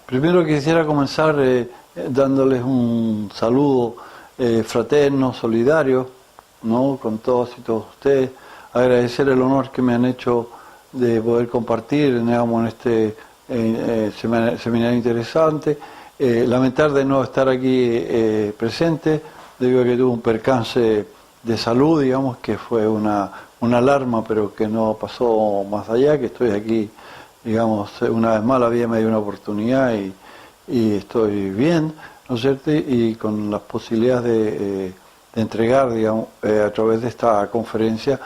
Primero quisiera comenzar dándoles un saludo fraterno, solidario, ¿no?, con todos y todos ustedes. Agradecer el honor que me han hecho de poder compartir, digamos, en este seminario interesante. Lamentar de no estar aquí presente, debido a que tuve un percance de salud, digamos, que fue una alarma, pero que no pasó más allá, que estoy aquí, digamos, una vez más la vida me dio una oportunidad y estoy bien, ¿no es cierto? Y con las posibilidades de entregar, digamos, a través de esta conferencia,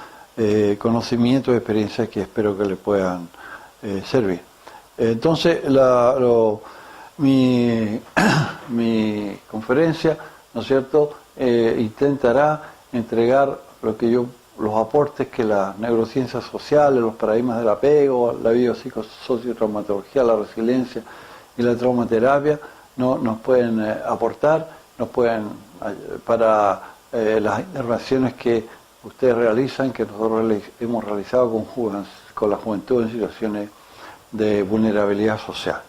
conocimientos y experiencias que espero que le puedan servir. Entonces, mi conferencia, ¿no es cierto?, intentará entregar los aportes que las neurociencias sociales, los paradigmas del apego, la biopsicosociotraumatología, la resiliencia y la traumaterapia nos pueden aportar, para las intervenciones que ustedes realizan, que nosotros hemos realizado con la juventud en situaciones de vulnerabilidad social.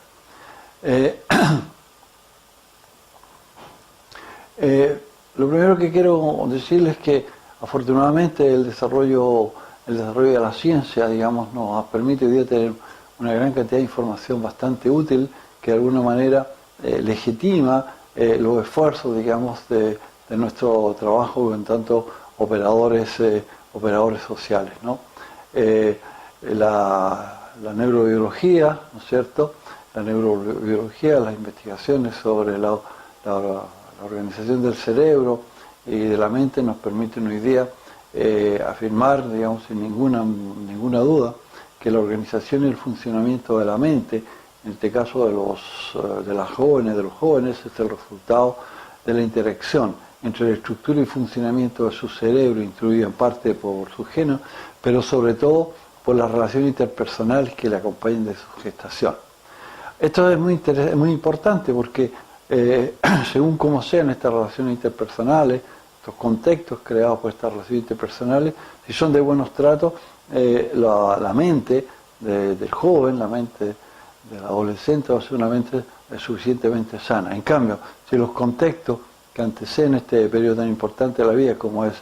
Lo primero que quiero decirles es que afortunadamente el desarrollo de la ciencia, digamos, nos permite hoy día tener una gran cantidad de información bastante útil que de alguna manera legitima los esfuerzos, digamos, de nuestro trabajo en tanto operadores sociales, ¿no? La neurobiología, ¿no es cierto? La neurobiología, las investigaciones sobre la organización del cerebro y de la mente nos permiten hoy día afirmar, digamos, sin ninguna duda, que la organización y el funcionamiento de la mente, en este caso de los jóvenes, es el resultado de la interacción entre la estructura y funcionamiento de su cerebro, influido en parte por sus genes, pero sobre todo por las relaciones interpersonales que le acompañan de su gestación. Esto es muy importante porque según cómo sean estas relaciones interpersonales, estos contextos creados por estas relaciones interpersonales, si son de buenos tratos, la mente del joven, la mente del adolescente va a ser una mente suficientemente sana. En cambio, si los contextos que anteceden este periodo tan importante de la vida, como es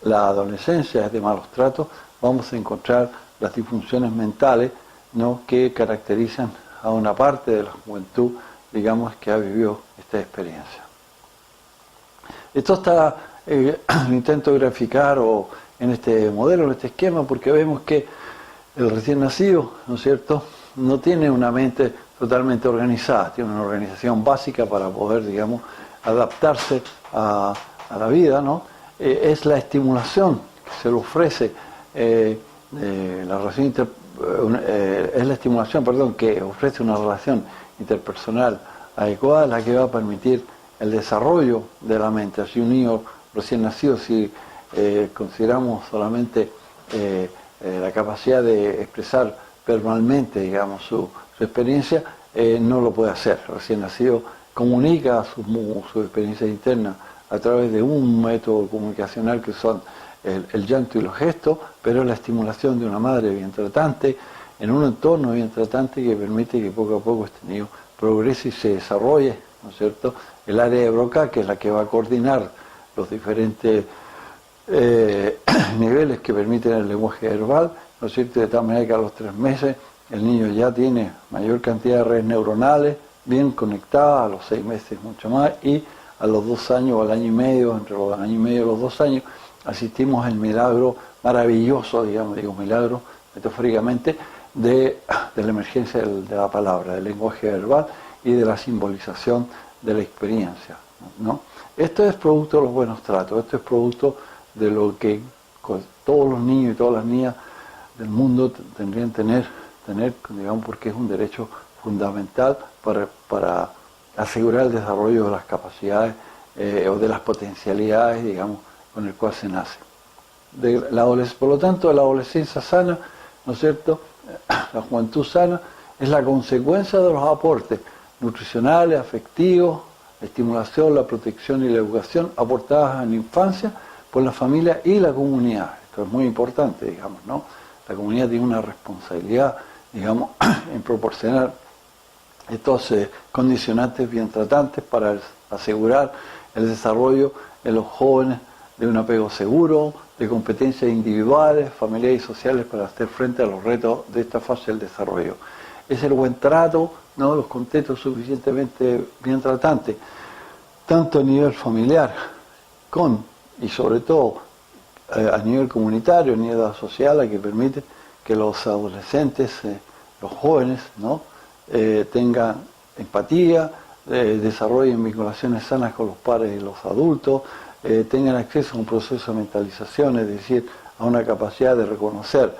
la adolescencia, es de malos tratos, vamos a encontrar las disfunciones mentales, ¿no?, que caracterizan a una parte de la juventud, digamos, que ha vivido esta experiencia. Esto está, lo intento graficar en este modelo, en este esquema, porque vemos que el recién nacido, ¿no es cierto?, no tiene una mente totalmente organizada, tiene una organización básica para poder, digamos, adaptarse a la vida, ¿no? Es la estimulación que se le ofrece, la relación es la estimulación, que ofrece una relación interpersonal adecuada, la que va a permitir el desarrollo de la mente. Así un niño recién nacido, si consideramos solamente la capacidad de expresar verbalmente, digamos, su experiencia, no lo puede hacer. Recién nacido comunica su experiencia interna a través de un método comunicacional que son el llanto y los gestos, pero la estimulación de una madre bien tratante, en un entorno bien tratante que permite que poco a poco este niño progrese y se desarrolle, ¿no es cierto?, el área de Broca, que es la que va a coordinar los diferentes niveles que permiten el lenguaje verbal, ¿no es cierto?, de tal manera que a los 3 meses el niño ya tiene mayor cantidad de redes neuronales bien conectadas, a los 6 meses mucho más, y a los 2 años o al año y medio, entre los año y medio y los 2 años, asistimos al milagro maravilloso, digo milagro metafóricamente, de la emergencia de la palabra, del lenguaje verbal y de la simbolización de la experiencia, ¿no? Esto es producto de los buenos tratos, esto es producto de lo que todos los niños y todas las niñas del mundo tendrían tener, digamos, porque es un derecho fundamental para asegurar el desarrollo de las capacidades o de las potencialidades, digamos, con el cual se nace. Por lo tanto, la adolescencia sana, ¿no es cierto?, la juventud sana, es la consecuencia de los aportes nutricionales, afectivos, la estimulación, la protección y la educación aportadas en la infancia por la familia y la comunidad. Esto es muy importante, digamos, ¿no? La comunidad tiene una responsabilidad, digamos, en proporcionar estos condicionantes bien tratantes para asegurar el desarrollo en los jóvenes de un apego seguro, de competencias individuales, familiares y sociales para hacer frente a los retos de esta fase del desarrollo. Es el buen trato, ¿no?, los contextos suficientemente bien tratantes, tanto a nivel familiar y sobre todo a nivel comunitario, a nivel social, a que permite que los adolescentes, los jóvenes, ¿no?, tengan empatía, desarrollen vinculaciones sanas con los padres y los adultos, tengan acceso a un proceso de mentalización, es decir, a una capacidad de reconocer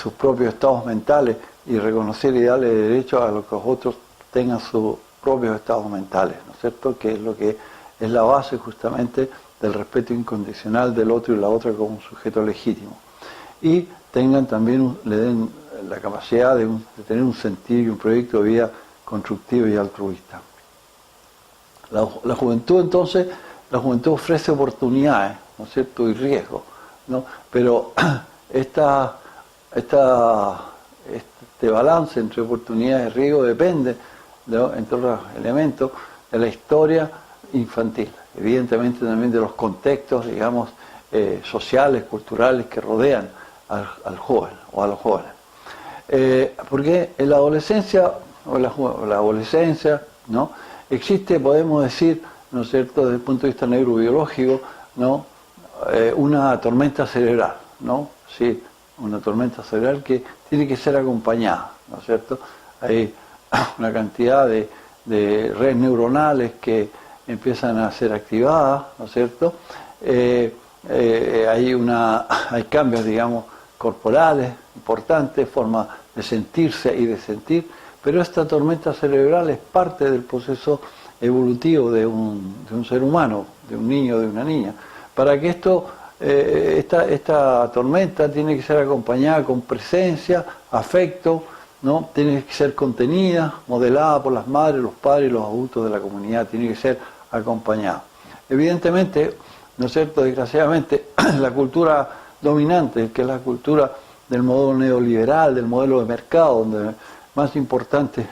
sus propios estados mentales y reconocer y darle derecho a los que los otros tengan sus propios estados mentales, ¿no es cierto?, que es lo que es la base justamente del respeto incondicional del otro y la otra como un sujeto legítimo. Y tengan también, le den la capacidad de tener un sentido y un proyecto de vida constructivo y altruista. La juventud entonces, la juventud ofrece oportunidades, ¿no es cierto?, y riesgos, ¿no? Pero este balance entre oportunidades y riesgos depende, entre otros elementos, de la historia infantil, evidentemente también de los contextos, digamos, sociales, culturales que rodean al joven o a los jóvenes. Porque en la adolescencia, la adolescencia, ¿no?, existe, podemos decir, ¿no es cierto?, desde el punto de vista neurobiológico, ¿no?, una tormenta cerebral, ¿no? Sí, una tormenta cerebral que tiene que ser acompañada, ¿no es cierto? Hay una cantidad de redes neuronales que empiezan a ser activadas, ¿no es cierto? Hay cambios, digamos, corporales importantes, forma de sentirse y de sentir, pero esta tormenta cerebral es parte del proceso evolutivo de un ser humano, de un niño, de una niña. Para que esta tormenta tiene que ser acompañada con presencia, afecto, ¿no? Tiene que ser contenida, modelada por las madres, los padres y los adultos de la comunidad, tiene que ser acompañada. Evidentemente, ¿no es cierto?, desgraciadamente, la cultura dominante, que es la cultura del modelo neoliberal, del modelo de mercado, donde más importante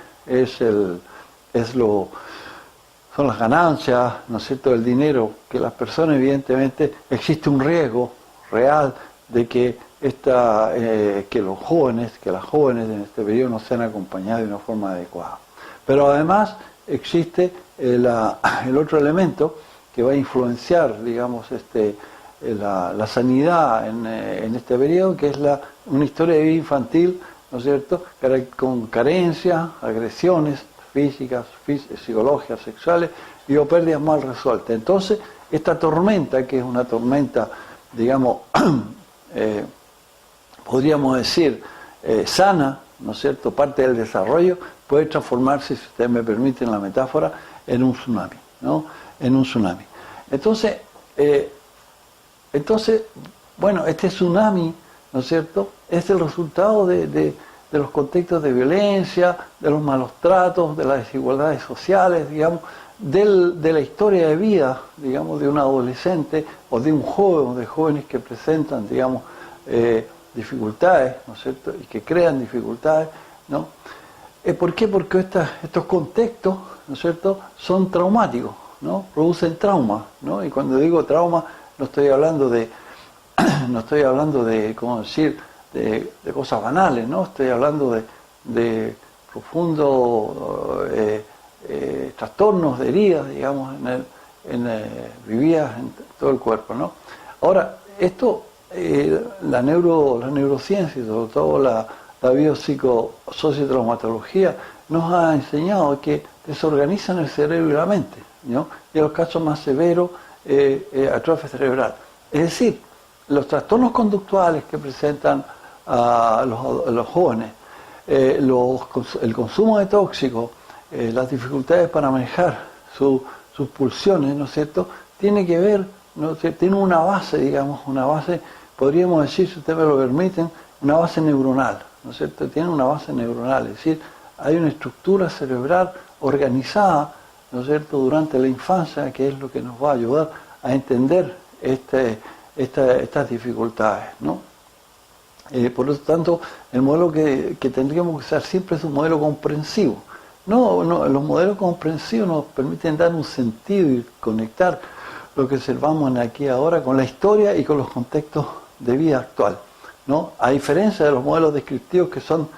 son las ganancias, ¿no es cierto?, el dinero, que las personas, evidentemente, existe un riesgo real de que los jóvenes, que las jóvenes en este periodo no sean acompañadas de una forma adecuada. Pero además existe el otro elemento que va a influenciar, digamos, la sanidad en este periodo, que es una historia de vida infantil, ¿no es cierto?, con carencias, agresiones físicas, psicológicas, sexuales y o pérdidas mal resueltas. Entonces, esta tormenta, que es una tormenta, digamos, podríamos decir, sana, ¿no es cierto?, parte del desarrollo, puede transformarse, si ustedes me permiten la metáfora, en un tsunami, ¿no? En un tsunami. Entonces, bueno, este tsunami, ¿no es cierto?, es el resultado de los contextos de violencia, de los malos tratos, de las desigualdades sociales, digamos, de la historia de vida, digamos, de un adolescente o de un joven o de jóvenes que presentan, digamos, dificultades, ¿no es cierto?, y que crean dificultades, ¿no? ¿Por qué? Porque estos contextos, ¿no es cierto?, son traumáticos, ¿no? Producen trauma, ¿no? Y cuando digo trauma, no estoy hablando de, ¿cómo decir?, de cosas banales, ¿no? Estoy hablando de profundos trastornos, de heridas, digamos, vividas en todo el cuerpo, ¿no? Ahora, esto, la neurociencia y sobre todo la biopsicosociotraumatología nos ha enseñado que desorganizan el cerebro y la mente, ¿no? Y en los casos más severos, atrofia cerebral. Es decir, los trastornos conductuales que presentan a los jóvenes, el consumo de tóxicos, las dificultades para manejar sus pulsiones, ¿no es cierto?, tiene que ver, ¿no es cierto?, tiene una base, digamos, una base, podríamos decir, si ustedes me lo permiten, una base neuronal, ¿no es cierto?, tiene una base neuronal, es decir, hay una estructura cerebral organizada, ¿no es cierto?, durante la infancia, que es lo que nos va a ayudar a entender estas dificultades, ¿no? Por lo tanto, el modelo que tendríamos que usar siempre es un modelo comprensivo, Los modelos comprensivos nos permiten dar un sentido y conectar lo que observamos en aquí y ahora con la historia y con los contextos de vida actual, ¿no? A diferencia de los modelos descriptivos que son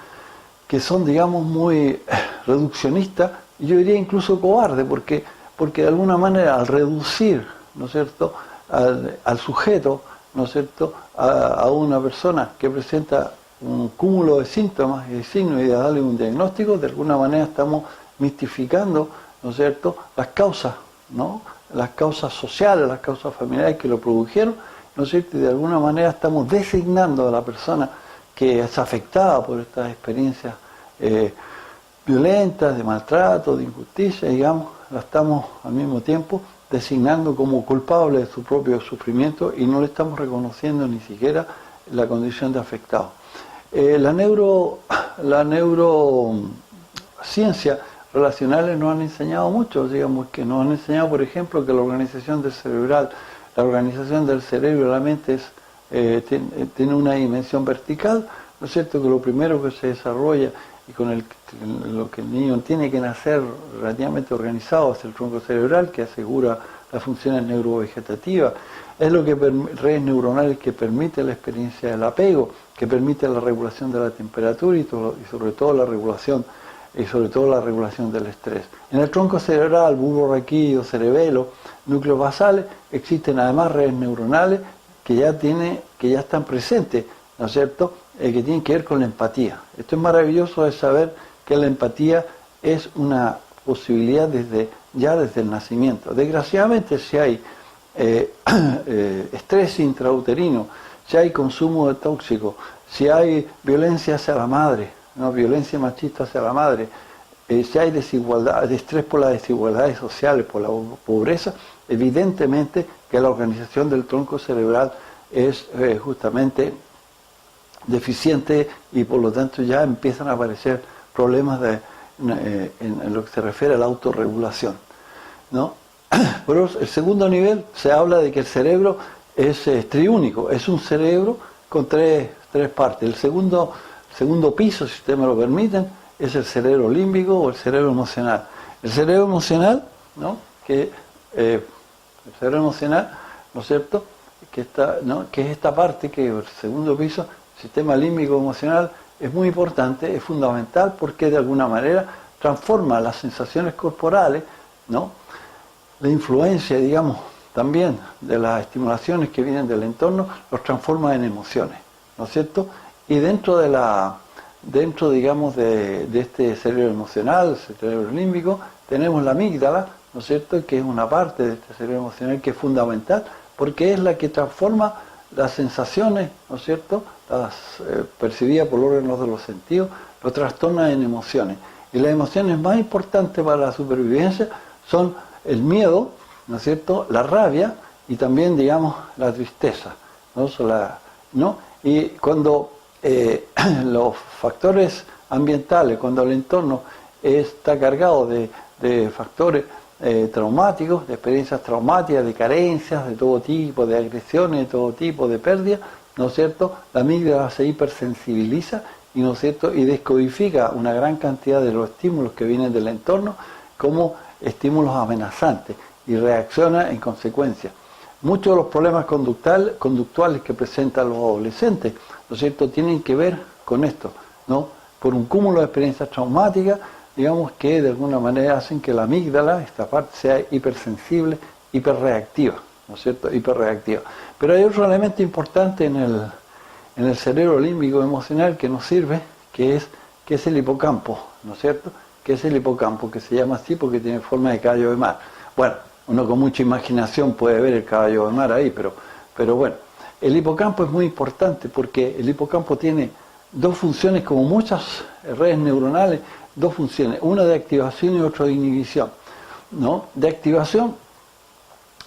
digamos, muy reduccionistas, y yo diría incluso cobardes, porque de alguna manera al reducir, ¿no es cierto?, al sujeto, ¿no es cierto?, a una persona que presenta un cúmulo de síntomas y de signos y de darle un diagnóstico, de alguna manera estamos mistificando, ¿no es cierto?, las causas, ¿no?, las causas sociales, las causas familiares que lo produjeron, ¿no es cierto?, y de alguna manera estamos designando a la persona que es afectada por estas experiencias violentas, de maltrato, de injusticia, digamos, la estamos al mismo tiempo designando como culpable de su propio sufrimiento y no le estamos reconociendo ni siquiera la condición de afectado. La neurociencia relacionales nos han enseñado mucho, digamos que nos han enseñado, por ejemplo, que la organización del cerebro y la mente tiene una dimensión vertical, ¿no es cierto?, que lo primero que se desarrolla y lo que el niño tiene que nacer relativamente organizado es el tronco cerebral, que asegura las funciones neurovegetativas, es lo que redes neuronales que permite la experiencia del apego, que permite la regulación de la temperatura y sobre todo la regulación del estrés. En el tronco cerebral, bulbo raquídeo, cerebelo, núcleos basales, existen además redes neuronales que ya están presentes, ¿no es cierto?, que tienen que ver con la empatía. Esto es maravilloso de saber que la empatía es una posibilidad desde el nacimiento. Desgraciadamente, si hay estrés intrauterino, si hay consumo de tóxicos, si hay violencia hacia la madre, ¿no?, violencia machista hacia la madre, si hay desigualdad, estrés por las desigualdades sociales, por la pobreza, evidentemente que la organización del tronco cerebral es justamente deficiente y por lo tanto ya empiezan a aparecer problemas en lo que se refiere a la autorregulación, ¿no? Pero el segundo nivel se habla de que el cerebro es triúnico, es un cerebro con tres partes. El segundo piso, si ustedes me lo permiten, es el cerebro límbico o el cerebro emocional. El cerebro emocional, ¿no?, el cerebro emocional, ¿no es cierto?, que es esta parte que el segundo piso, el sistema límbico emocional, es muy importante, es fundamental porque de alguna manera transforma las sensaciones corporales, ¿no?, la influencia, digamos, también de las estimulaciones que vienen del entorno, los transforma en emociones, ¿no es cierto? Y dentro digamos, de este cerebro emocional, el cerebro límbico, tenemos la amígdala, ¿no es cierto?, que es una parte de este cerebro emocional que es fundamental, porque es la que transforma las sensaciones, ¿no es cierto?, las percibidas por los órganos de los sentidos, lo trastorna en emociones. Y las emociones más importantes para la supervivencia son el miedo, ¿no es cierto?, la rabia y también, digamos, la tristeza, ¿no? Y cuando los factores ambientales, cuando el entorno está cargado de factores traumáticos, de experiencias traumáticas, de carencias, de todo tipo, de agresiones, de todo tipo, de pérdidas, ¿no es cierto?, la amígdala se hipersensibiliza y, ¿no es cierto?, y descodifica una gran cantidad de los estímulos que vienen del entorno como estímulos amenazantes y reacciona en consecuencia. Muchos de los problemas conductuales que presentan los adolescentes, ¿no es cierto?, tienen que ver con esto, ¿no?, por un cúmulo de experiencias traumáticas, digamos, que de alguna manera hacen que la amígdala, esta parte, sea hipersensible, hiperreactiva, ¿no es cierto?, hiperreactiva. Pero hay otro elemento importante en el cerebro límbico emocional que nos sirve, que es el hipocampo, ¿no es cierto?, que es el hipocampo, que se llama así porque tiene forma de caballo de mar. Bueno, uno con mucha imaginación puede ver el caballo de mar ahí, pero bueno, el hipocampo es muy importante porque el hipocampo tiene dos funciones, como muchas redes neuronales, dos funciones, una de activación y otra de inhibición, ¿no? De activación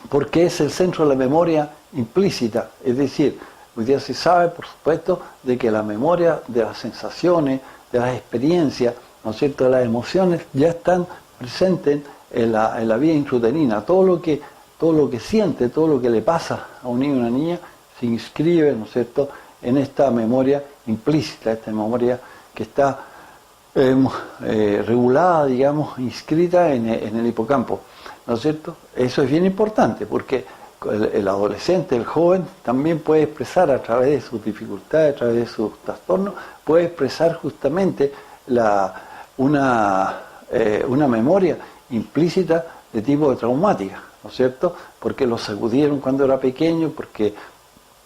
porque es el centro de la memoria implícita, es decir, hoy día se sabe, por supuesto, de que la memoria de las sensaciones, de las experiencias, ¿no es cierto?, de las emociones ya están presentes en la vida intrauterina. Todo lo que siente, todo lo que le pasa a un niño o una niña se inscribe, ¿no es cierto?, en esta memoria implícita, esta memoria que está regulada, digamos, inscrita en el hipocampo, ¿no es cierto? Eso es bien importante porque el adolescente, el joven, también puede expresar a través de sus dificultades, a través de sus trastornos, puede expresar justamente una memoria implícita de tipo traumática, ¿no es cierto? Porque lo sacudieron cuando era pequeño, porque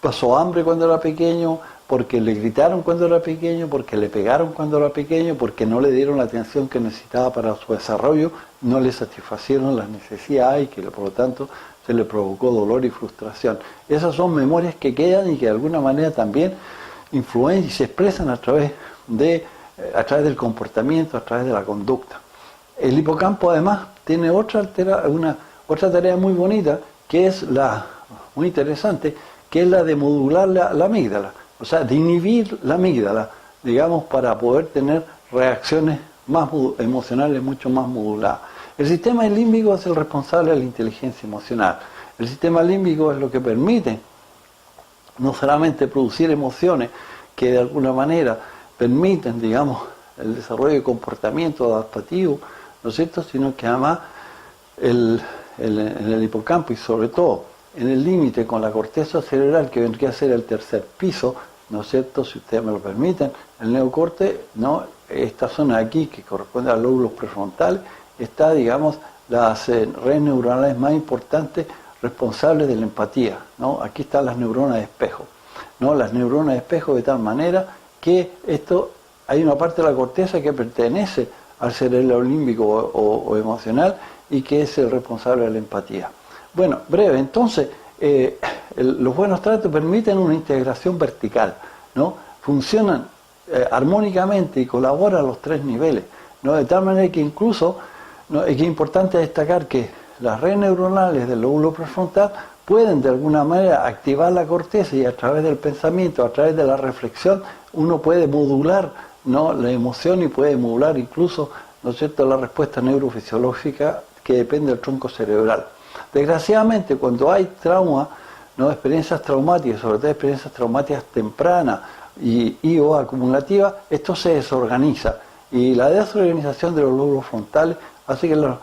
pasó hambre cuando era pequeño, porque le gritaron cuando era pequeño, porque le pegaron cuando era pequeño, porque no le dieron la atención que necesitaba para su desarrollo, no le satisfacieron las necesidades y que por lo tanto se le provocó dolor y frustración. Esas son memorias que quedan y que de alguna manera también influyen y se expresan a través del comportamiento, a través de la conducta. El hipocampo además tiene otra tarea muy bonita, que es muy interesante, que es la de modular la amígdala, o sea, de inhibir la amígdala, digamos, para poder tener reacciones más emocionales mucho más moduladas. El sistema límbico es el responsable de la inteligencia emocional. El sistema límbico es lo que permite no solamente producir emociones que de alguna manera permiten, digamos, el desarrollo de comportamiento adaptativo, ¿no es cierto?, sino que además en el hipocampo y sobre todo en el límite con la corteza cerebral, que vendría a ser el tercer piso, ¿no es cierto?, si ustedes me lo permiten, el neocorte, ¿no?, esta zona de aquí que corresponde a los lóbulos prefrontales, está, digamos, las redes neuronales más importantes responsables de la empatía, ¿no? Aquí están las neuronas de espejo, ¿no? Las neuronas de espejo, de tal manera que hay una parte de la corteza que pertenece al cerebro límbico o emocional y que es el responsable de la empatía. Bueno, breve, entonces, los buenos tratos permiten una integración vertical, ¿no? Funcionan armónicamente y colaboran a los tres niveles, ¿no? De tal manera que incluso, ¿no?, es importante destacar que las redes neuronales del lóbulo prefrontal pueden de alguna manera activar la corteza y a través del pensamiento, a través de la reflexión, uno puede modular, ¿no?, la emoción y puede modular incluso, ¿no es cierto?, la respuesta neurofisiológica que depende del tronco cerebral. Desgraciadamente, cuando hay trauma, ¿no?, experiencias traumáticas, sobre todo experiencias traumáticas tempranas y o acumulativas, esto se desorganiza. Y la desorganización de los lóbulos frontales hace que los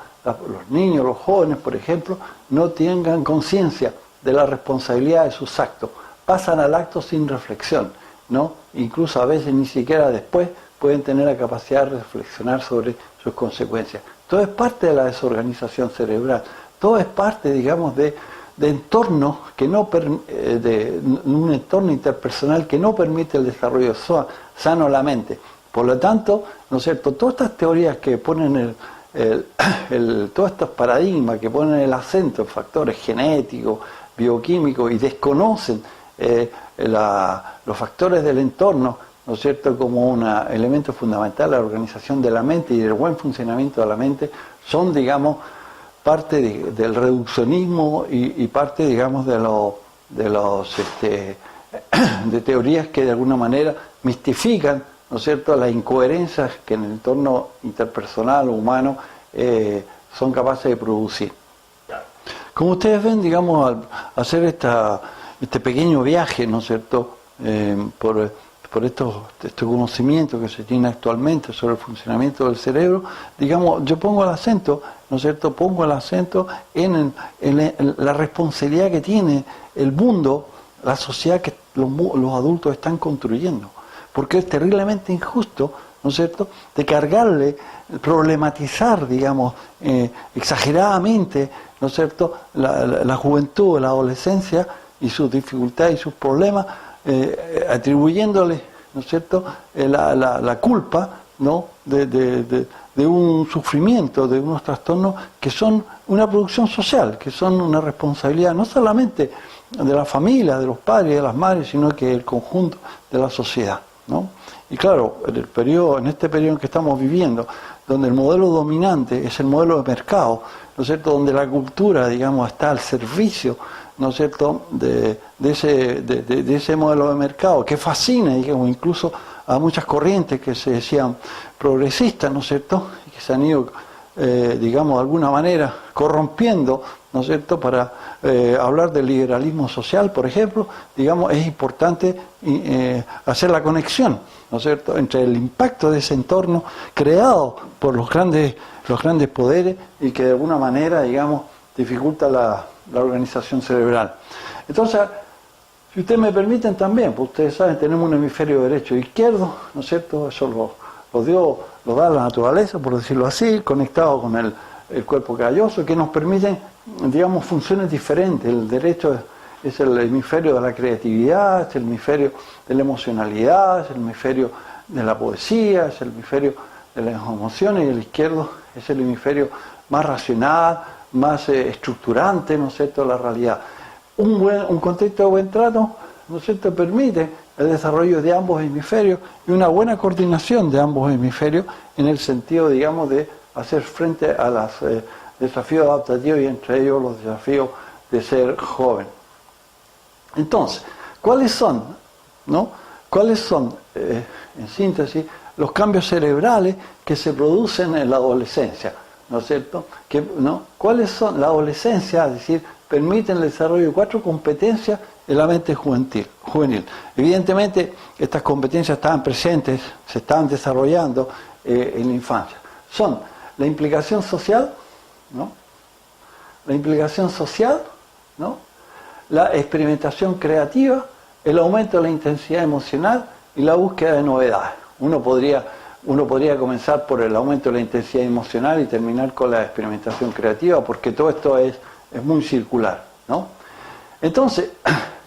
niños, los jóvenes, por ejemplo, no tengan conciencia de la responsabilidad de sus actos. Pasan al acto sin reflexión, ¿no? Incluso a veces ni siquiera después pueden tener la capacidad de reflexionar sobre sus consecuencias. Todo es parte de la desorganización cerebral. Todo es parte, digamos, de entornos que de un entorno interpersonal que no permite el desarrollo sano de la mente. Por lo tanto, ¿no es cierto?, todas estas teorías que ponen todos estos paradigmas que ponen el acento en factores genéticos, bioquímicos y desconocen los factores del entorno, ¿no es cierto?, como un elemento fundamental de la organización de la mente y del buen funcionamiento de la mente, son, digamos, parte del reduccionismo y parte, digamos, de teorías que de alguna manera mistifican, ¿no es cierto?, las incoherencias que en el entorno interpersonal o humano son capaces de producir. Como ustedes ven, digamos, al hacer este pequeño viaje, ¿no es cierto?, por estos conocimientos que se tienen actualmente sobre el funcionamiento del cerebro, digamos, yo pongo el acento, ¿no es cierto?, en la responsabilidad que tiene el mundo, la sociedad que los adultos están construyendo. Porque es terriblemente injusto, ¿no es cierto?, de cargarle, problematizar, digamos, exageradamente, ¿no es cierto?, la juventud, la adolescencia y sus dificultades y sus problemas, atribuyéndole, ¿no es cierto?, la culpa, ¿no?, de un sufrimiento, de unos trastornos que son una producción social, que son una responsabilidad no solamente de la familia, de los padres y de las madres, sino que el conjunto de la sociedad, ¿no? Y claro, en este periodo en que estamos viviendo, donde el modelo dominante es el modelo de mercado, ¿no es cierto?, donde la cultura, digamos, está al servicio, ¿no es cierto?, de ese modelo de mercado que fascina, digamos, incluso a muchas corrientes que se decían progresistas, ¿no es cierto?, y que se han ido digamos, de alguna manera, corrompiendo, ¿no es cierto?, para hablar del liberalismo social, por ejemplo, digamos, es importante hacer la conexión, ¿no es cierto?, entre el impacto de ese entorno creado por los grandes poderes y que de alguna manera, digamos, dificulta la organización cerebral. Entonces, si ustedes me permiten también, pues ustedes saben, tenemos un hemisferio derecho e izquierdo, ¿no es cierto?, eso lo da la naturaleza, por decirlo así, conectado con el cuerpo calloso, que nos permiten, digamos, funciones diferentes. El derecho es el hemisferio de la creatividad, es el hemisferio de la emocionalidad, es el hemisferio de la poesía, es el hemisferio de las emociones, y el izquierdo es el hemisferio más racional, más estructurante, ¿no es cierto?, de la realidad. Un contexto de buen trato, ¿no es cierto?, permite el desarrollo de ambos hemisferios y una buena coordinación de ambos hemisferios en el sentido, digamos, de hacer frente a los desafíos adaptativos y entre ellos los desafíos de ser joven. Entonces, ¿cuáles son, en síntesis, los cambios cerebrales que se producen en la adolescencia? ¿No es cierto? ¿Cuáles son la adolescencia? Es decir, permiten el desarrollo de 4 competencias en la mente juvenil. Evidentemente, estas competencias estaban presentes, se estaban desarrollando en la infancia. Son la implicación social, ¿no?, la implicación social, ¿no?, la experimentación creativa, el aumento de la intensidad emocional y la búsqueda de novedades. Uno podría comenzar por el aumento de la intensidad emocional y terminar con la experimentación creativa, porque todo esto es muy circular, ¿no? Entonces,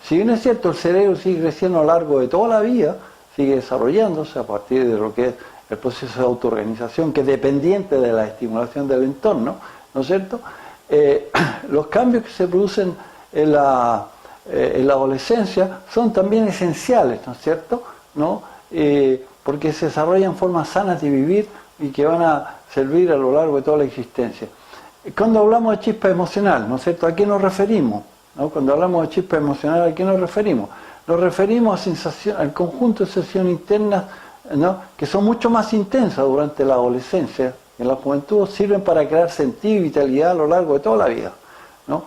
si bien es cierto, el cerebro sigue creciendo a lo largo de toda la vida, sigue desarrollándose a partir de lo que es el proceso de autoorganización, que es dependiente de la estimulación del entorno, ¿no es cierto? Los cambios que se producen en la adolescencia son también esenciales, ¿no es cierto?, ¿no? Porque se desarrollan formas sanas de vivir y que van a servir a lo largo de toda la existencia. Cuando hablamos de chispa emocional, ¿no es cierto?, ¿a qué nos referimos? ¿No? Cuando hablamos de chispa emocional, ¿a qué nos referimos? Nos referimos al conjunto de sensaciones internas, ¿no?, que son mucho más intensas durante la adolescencia. En la juventud sirven para crear sentido y vitalidad a lo largo de toda la vida, ¿no?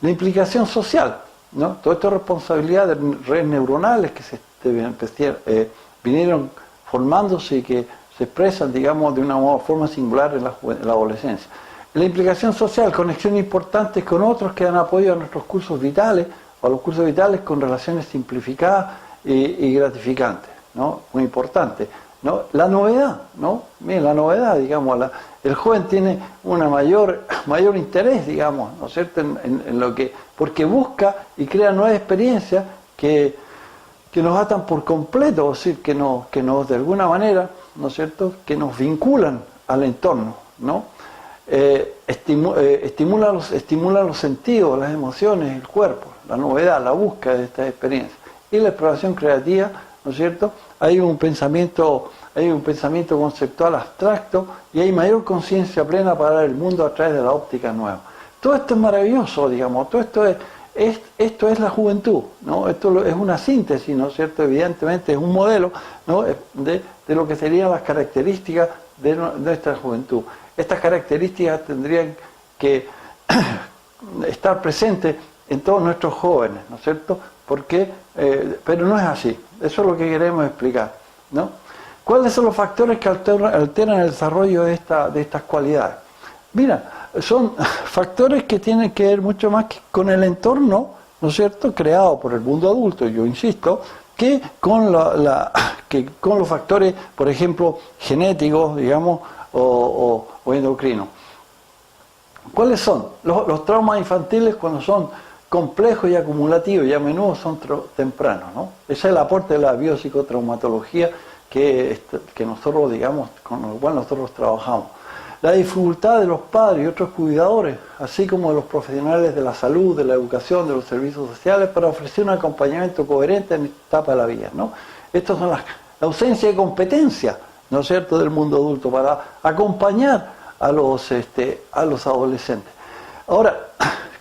La implicación social, ¿no? Todo esto es responsabilidad de redes neuronales que vinieron formándose y que se expresan, digamos, de una forma singular en la adolescencia. La implicación social, conexiones importantes con otros que dan apoyo a nuestros cursos vitales, o a los cursos vitales con relaciones simplificadas y gratificantes, ¿no? Muy importante, ¿no? La novedad, ¿no? Miren, la novedad, digamos, el joven tiene una mayor interés, digamos, ¿no es cierto?, en lo que, porque busca y crea nuevas experiencias que nos atan por completo, es decir, que nos de alguna manera, ¿no es cierto?, que nos vinculan al entorno, ¿no? Estimula los sentidos, las emociones, el cuerpo, la novedad, la búsqueda de estas experiencias. Y la exploración creativa, ¿no es cierto?, hay un pensamiento conceptual abstracto y hay mayor conciencia plena para ver el mundo a través de la óptica nueva. Todo esto es maravilloso, digamos, todo esto es la juventud, ¿no? Esto es una síntesis, ¿no es cierto?, evidentemente es un modelo, ¿no?, de lo que serían las características de nuestra juventud. Estas características tendrían que estar presentes en todos nuestros jóvenes, ¿no es cierto?, pero no es así. Eso es lo que queremos explicar, ¿no? ¿Cuáles son los factores que alteran el desarrollo de estas cualidades? Mira, son factores que tienen que ver mucho más con el entorno, ¿no es cierto?, creado por el mundo adulto, yo insisto, que con los factores, por ejemplo, genéticos, digamos, o endocrinos. ¿Cuáles son? Los traumas infantiles, cuando son complejos y acumulativos, y a menudo son tempranos, ¿no? Ese es el aporte de la biopsicotraumatología que nosotros, digamos, con lo cual nosotros trabajamos. La dificultad de los padres y otros cuidadores, así como de los profesionales de la salud, de la educación, de los servicios sociales, para ofrecer un acompañamiento coherente en esta etapa de la vida, ¿no? Estas son la ausencia de competencia, ¿no es cierto?, del mundo adulto para acompañar a los adolescentes. Ahora,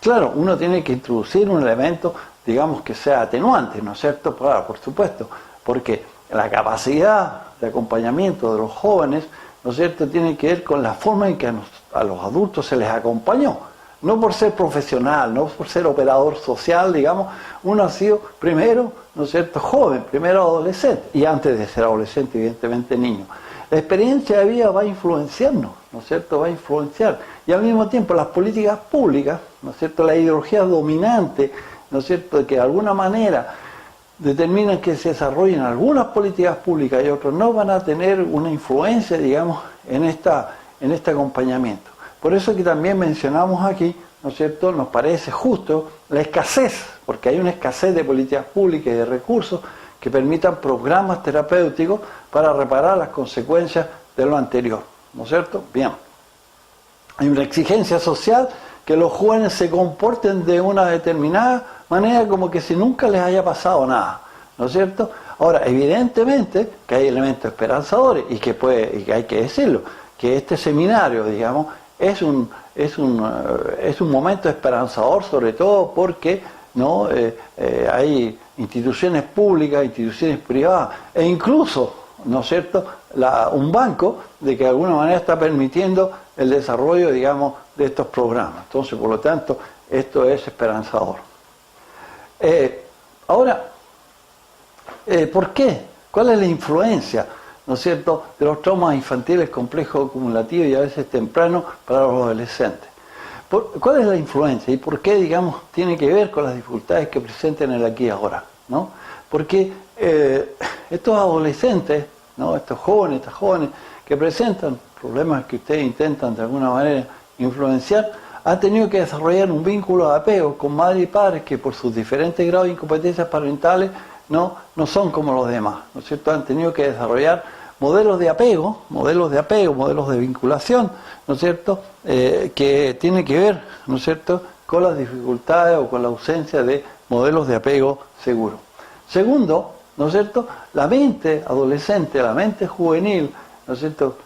claro, uno tiene que introducir un elemento, digamos, que sea atenuante, ¿no es cierto?, claro, por supuesto, porque la capacidad de acompañamiento de los jóvenes, ¿no es cierto?, tiene que ver con la forma en que a los adultos se les acompañó, no por ser profesional, no por ser operador social, digamos, uno ha sido primero, ¿no es cierto?, joven, primero adolescente, y antes de ser adolescente, evidentemente niño. La experiencia de vida va a influenciarnos, ¿no es cierto?, va a influenciar, y al mismo tiempo las políticas públicas, ¿no es cierto?, la ideología dominante, ¿no es cierto?, que de alguna manera determinan que se desarrollen algunas políticas públicas y otras no, van a tener una influencia, digamos, en este acompañamiento. Por eso que también mencionamos aquí, ¿no es cierto?, nos parece justo la escasez, porque hay una escasez de políticas públicas y de recursos que permitan programas terapéuticos para reparar las consecuencias de lo anterior, ¿no es cierto? Bien. Hay una exigencia social que los jóvenes se comporten de una determinada manera como que si nunca les haya pasado nada, ¿no es cierto? Ahora, evidentemente que hay elementos esperanzadores y que hay que decirlo, que este seminario, digamos, es un momento esperanzador, sobre todo porque ¿no? Hay instituciones públicas, instituciones privadas e incluso, ¿no es cierto?, un banco de que de alguna manera está permitiendo el desarrollo, digamos, de estos programas. Entonces, por lo tanto, esto es esperanzador. Ahora, ¿por qué? ¿Cuál es la influencia, ¿no es cierto?, de los traumas infantiles complejos acumulativos y a veces tempranos para los adolescentes? ¿Cuál es la influencia y por qué, digamos, tiene que ver con las dificultades que presentan el aquí y ahora, ¿no? Porque estos adolescentes, ¿no?, estos jóvenes, estas jóvenes que presentan problemas que ustedes intentan de alguna manera influenciar, han tenido que desarrollar un vínculo de apego con madres y padres que por sus diferentes grados de incompetencias parentales no son como los demás, ¿no es cierto? Han tenido que desarrollar modelos de apego, modelos de vinculación, ¿no es cierto?, que tiene que ver, ¿no es cierto?, con las dificultades o con la ausencia de modelos de apego seguros. Segundo, ¿no es cierto?, la mente adolescente, la mente juvenil, ¿no es cierto?,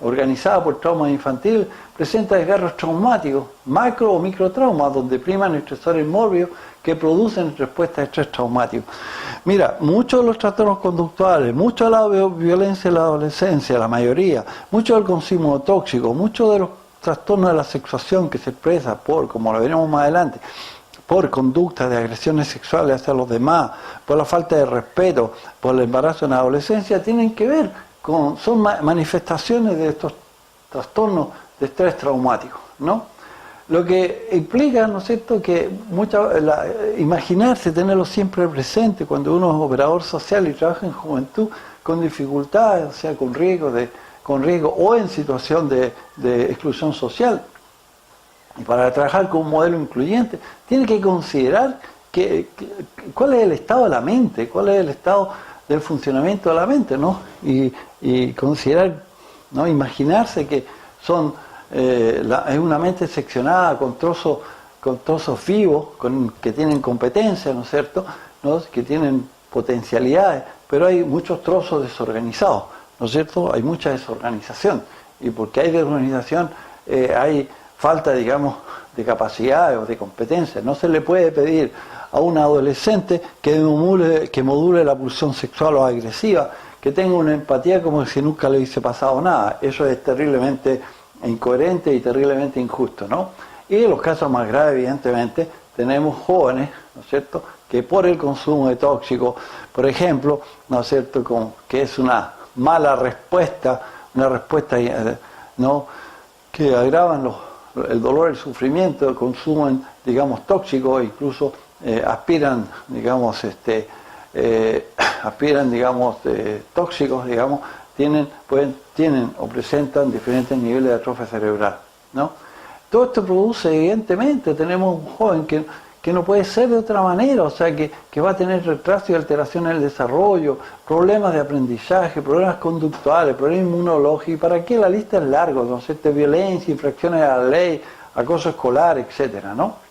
organizada por traumas infantiles, presenta desgarros traumáticos, macro o microtraumas, donde priman estresores mórbidos que producen respuestas a estrés traumático. Mira, muchos de los trastornos conductuales, mucho de la violencia en la adolescencia, la mayoría, mucho del consumo tóxico, muchos de los trastornos de la sexuación que se expresa por, como lo veremos más adelante, por conductas de agresiones sexuales hacia los demás, por la falta de respeto, por el embarazo en la adolescencia, tienen que ver son manifestaciones de estos trastornos de estrés traumático, ¿no? Lo que implica, ¿no es cierto?, que imaginarse, tenerlo siempre presente cuando uno es operador social y trabaja en juventud con dificultades, o sea, con riesgo o en situación de exclusión social. Y para trabajar con un modelo incluyente, tiene que considerar cuál es el estado de la mente, cuál es el estado del funcionamiento de la mente, ¿no? Y considerar, ¿no?, imaginarse que es una mente seccionada con trozos vivos, que tienen competencia, ¿no es cierto?, ¿no?, que tienen potencialidades, pero hay muchos trozos desorganizados, ¿no es cierto?, hay mucha desorganización, y porque hay desorganización hay falta, digamos, de capacidades o de competencias. No se le puede pedir a un adolescente que module la pulsión sexual o agresiva, que tenga una empatía como si nunca le hubiese pasado nada. Eso es terriblemente incoherente y terriblemente injusto, ¿no? Y en los casos más graves, evidentemente, tenemos jóvenes, ¿no es cierto?, que por el consumo de tóxicos, por ejemplo, ¿no es cierto?, que es una mala respuesta, una respuesta, ¿no?, que agravan el dolor, el sufrimiento, consumen, digamos, tóxicos, incluso aspiran, digamos, tóxicos, digamos, tienen o presentan diferentes niveles de atrofia cerebral, ¿no? Todo esto produce, evidentemente, tenemos un joven que no puede ser de otra manera, o sea, que va a tener retraso y alteración en el desarrollo, problemas de aprendizaje, problemas conductuales, problemas inmunológicos, y para qué la lista es larga, ¿no es cierto?, violencia, infracciones a la ley, acoso escolar, etcétera, ¿no?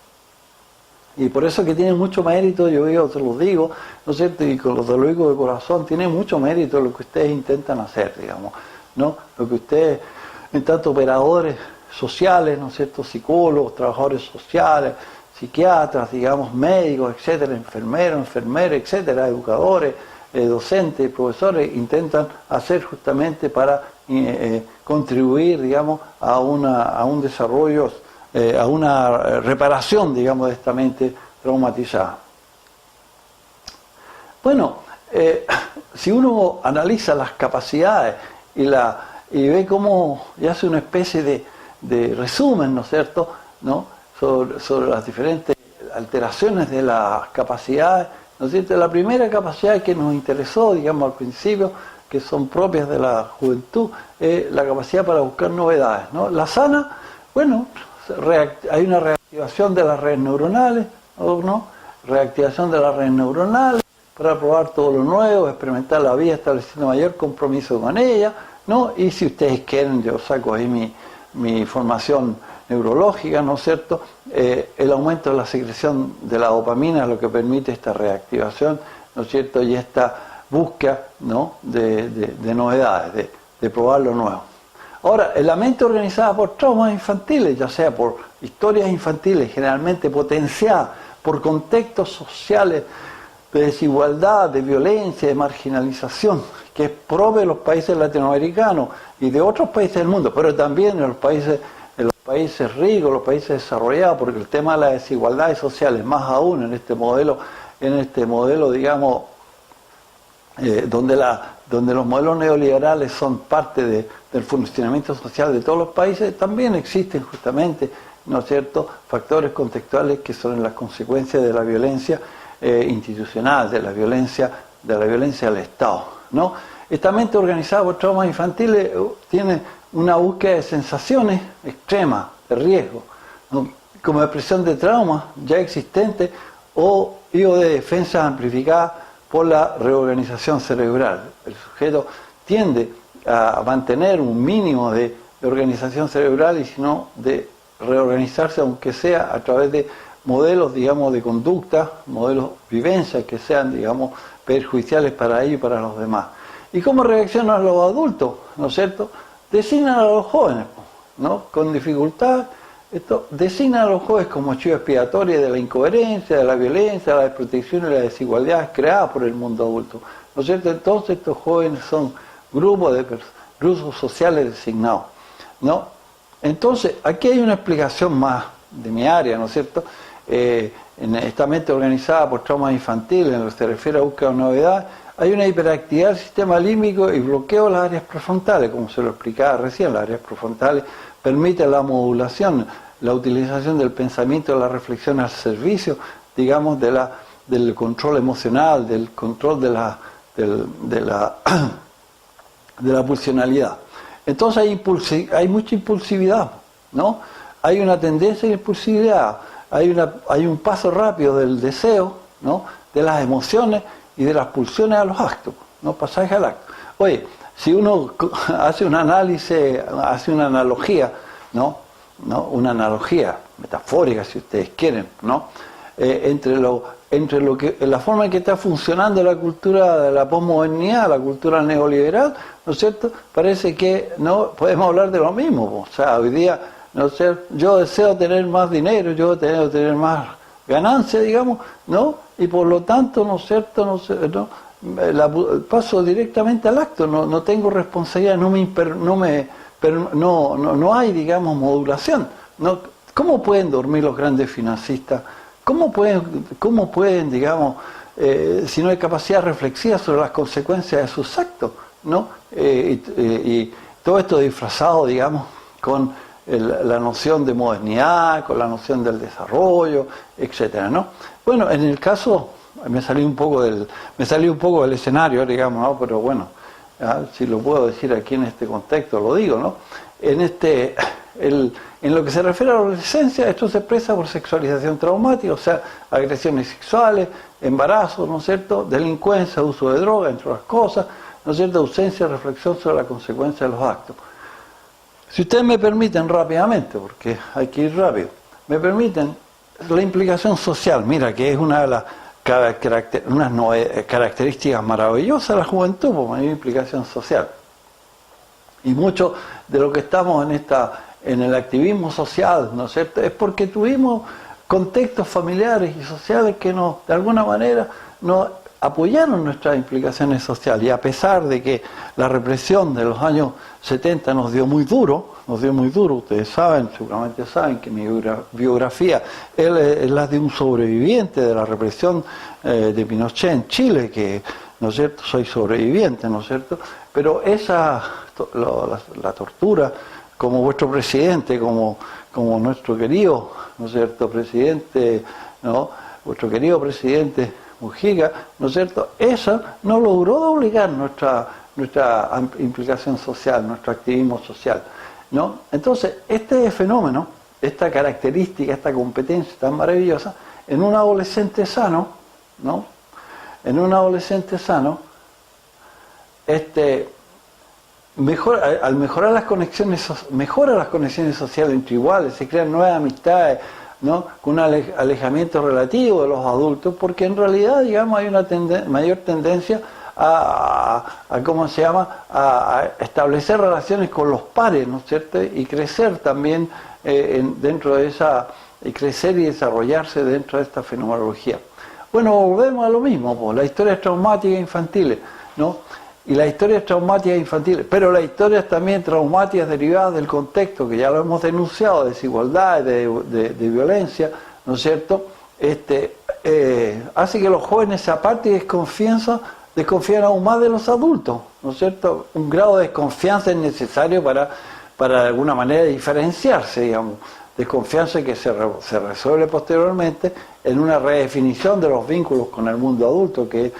Y por eso que tiene mucho mérito, yo se los digo, ¿no es cierto?, y lo digo de corazón, tiene mucho mérito lo que ustedes intentan hacer, digamos, ¿no? Lo que ustedes, en tanto operadores sociales, ¿no es cierto?, psicólogos, trabajadores sociales, psiquiatras, digamos, médicos, etcétera, enfermeros, enfermeras, etcétera, educadores, docentes, profesores, intentan hacer justamente para contribuir, digamos, a un desarrollo, a una reparación, digamos, de esta mente traumatizada. Bueno, si uno analiza las capacidades y ve cómo, y hace una especie de resumen, ¿no es cierto?, ¿no?, sobre las diferentes alteraciones de las capacidades, ¿no es cierto? La primera capacidad que nos interesó, digamos, al principio, que son propias de la juventud, es la capacidad para buscar novedades, ¿no? La sana, bueno, hay una reactivación de las redes neuronales, ¿no? Reactivación de las redes neuronales para probar todo lo nuevo, experimentar la vida, estableciendo mayor compromiso con ella, ¿no? Y si ustedes quieren, yo saco ahí mi formación neurológica, ¿no es cierto? El aumento de la secreción de la dopamina es lo que permite esta reactivación, ¿no es cierto? Y esta búsqueda, ¿no?, de novedades, de probar lo nuevo. Ahora, la mente organizada por traumas infantiles, ya sea por historias infantiles, generalmente potenciadas por contextos sociales de desigualdad, de violencia, de marginalización, que es propio de los países latinoamericanos y de otros países del mundo, pero también en los países ricos, los países desarrollados, porque el tema de las desigualdades sociales, más aún en este modelo, digamos, donde los modelos neoliberales son parte del funcionamiento social de todos los países, también existen justamente, ¿no es cierto?, factores contextuales que son las consecuencias de la violencia institucional, de la violencia del Estado, ¿no? Esta mente organizada por traumas infantiles tiene una búsqueda de sensaciones extremas, de riesgo, ¿no?, como expresión de traumas ya existentes o de defensas amplificadas por la reorganización cerebral. El sujeto tiende a mantener un mínimo de organización cerebral y si no de reorganizarse, aunque sea a través de modelos, digamos, de conducta, modelos vivencias que sean, digamos, perjudiciales para ellos y para los demás. ¿Y cómo reaccionan los adultos? ¿No es cierto? Designan a los jóvenes, ¿no?, con dificultad. Designan a los jóvenes como chivo expiatorio de la incoherencia, de la violencia, de la desprotección y las desigualdades creadas por el mundo adulto, ¿no es cierto? Entonces estos jóvenes son grupos sociales designados, ¿no? Entonces aquí hay una explicación más de mi área, ¿no es cierto? En esta mente organizada por traumas infantiles, en lo que se refiere a búsqueda de novedad, hay una hiperactividad del sistema límbico y bloqueo de las áreas prefrontales, como se lo explicaba recién. Las áreas prefrontales permiten la modulación, la utilización del pensamiento, de la reflexión al servicio, digamos, del control emocional, del control de la pulsionalidad. Entonces hay mucha impulsividad, ¿no? Hay una tendencia a la impulsividad, hay un paso rápido del deseo, ¿no?, de las emociones y de las pulsiones a los actos, ¿no?, pasaje al acto. Oye, si uno hace un análisis, hace una analogía, ¿no? Una analogía metafórica, si ustedes quieren, ¿no?, entre la forma en que está funcionando la cultura de la posmodernidad, la cultura neoliberal, ¿no es cierto? Parece que no podemos hablar de lo mismo. O sea, hoy día, ¿no sé?, yo deseo tener más dinero, yo deseo tener más ganancia, digamos, ¿no? Y por lo tanto, ¿no es cierto?, paso directamente al acto, no tengo responsabilidad, no hay, digamos, modulación. ¿No? ¿Cómo pueden dormir los grandes financistas? ¿Cómo pueden, digamos, si no hay capacidad reflexiva sobre las consecuencias de sus actos, ¿no? Y todo esto disfrazado, digamos, con la noción de modernidad, con la noción del desarrollo, etcétera, ¿no? Bueno, en el caso, me salí un poco del escenario, digamos, ¿no? Pero bueno, si lo puedo decir aquí en este contexto, lo digo, ¿no? En lo que se refiere a la adolescencia, esto se expresa por sexualización traumática, o sea, agresiones sexuales, embarazos, ¿no es cierto?, delincuencia, uso de droga, entre otras cosas, ¿no es cierto?, ausencia de reflexión sobre la consecuencia de los actos. Si ustedes me permiten rápidamente, porque hay que ir rápido, me permiten la implicación social, mira, que es una de las características maravillosas de la juventud, porque hay implicación social. Y mucho de lo que estamos en el activismo social, ¿no es cierto?, es porque tuvimos contextos familiares y sociales que de alguna manera nos apoyaron nuestras implicaciones sociales, y a pesar de que la represión de los años 70 nos dio muy duro, ustedes saben, seguramente saben que mi biografía es la de un sobreviviente de la represión de Pinochet en Chile, que, ¿no es cierto?, soy sobreviviente, ¿no es cierto?, pero la tortura, como vuestro presidente, como nuestro querido, ¿no es cierto?, presidente, ¿no?, vuestro querido presidente Mujica, ¿no es cierto?, esa no logró doblegar nuestra implicación social, nuestro activismo social, ¿no? Entonces, este fenómeno, esta característica, esta competencia tan maravillosa, en un adolescente sano, ¿no?, en un adolescente sano, al mejorar las conexiones, mejora las conexiones sociales entre iguales, se crean nuevas amistades, ¿no?, con un alejamiento relativo de los adultos, porque en realidad, digamos, hay una mayor tendencia ¿cómo se llama?, a establecer relaciones con los pares, ¿no es cierto?, y crecer también dentro de esa, y crecer y desarrollarse dentro de esta fenomenología. Bueno, volvemos a lo mismo, pues, las historias traumáticas infantiles, ¿no? Y las historias traumáticas infantiles, pero las historias también traumáticas derivadas del contexto, que ya lo hemos denunciado, de desigualdad, de violencia, ¿no es cierto?, hace que los jóvenes se aparten y desconfían aún más de los adultos, ¿no es cierto? Un grado de desconfianza es necesario para de alguna manera diferenciarse, digamos, desconfianza que se resuelve posteriormente en una redefinición de los vínculos con el mundo adulto, que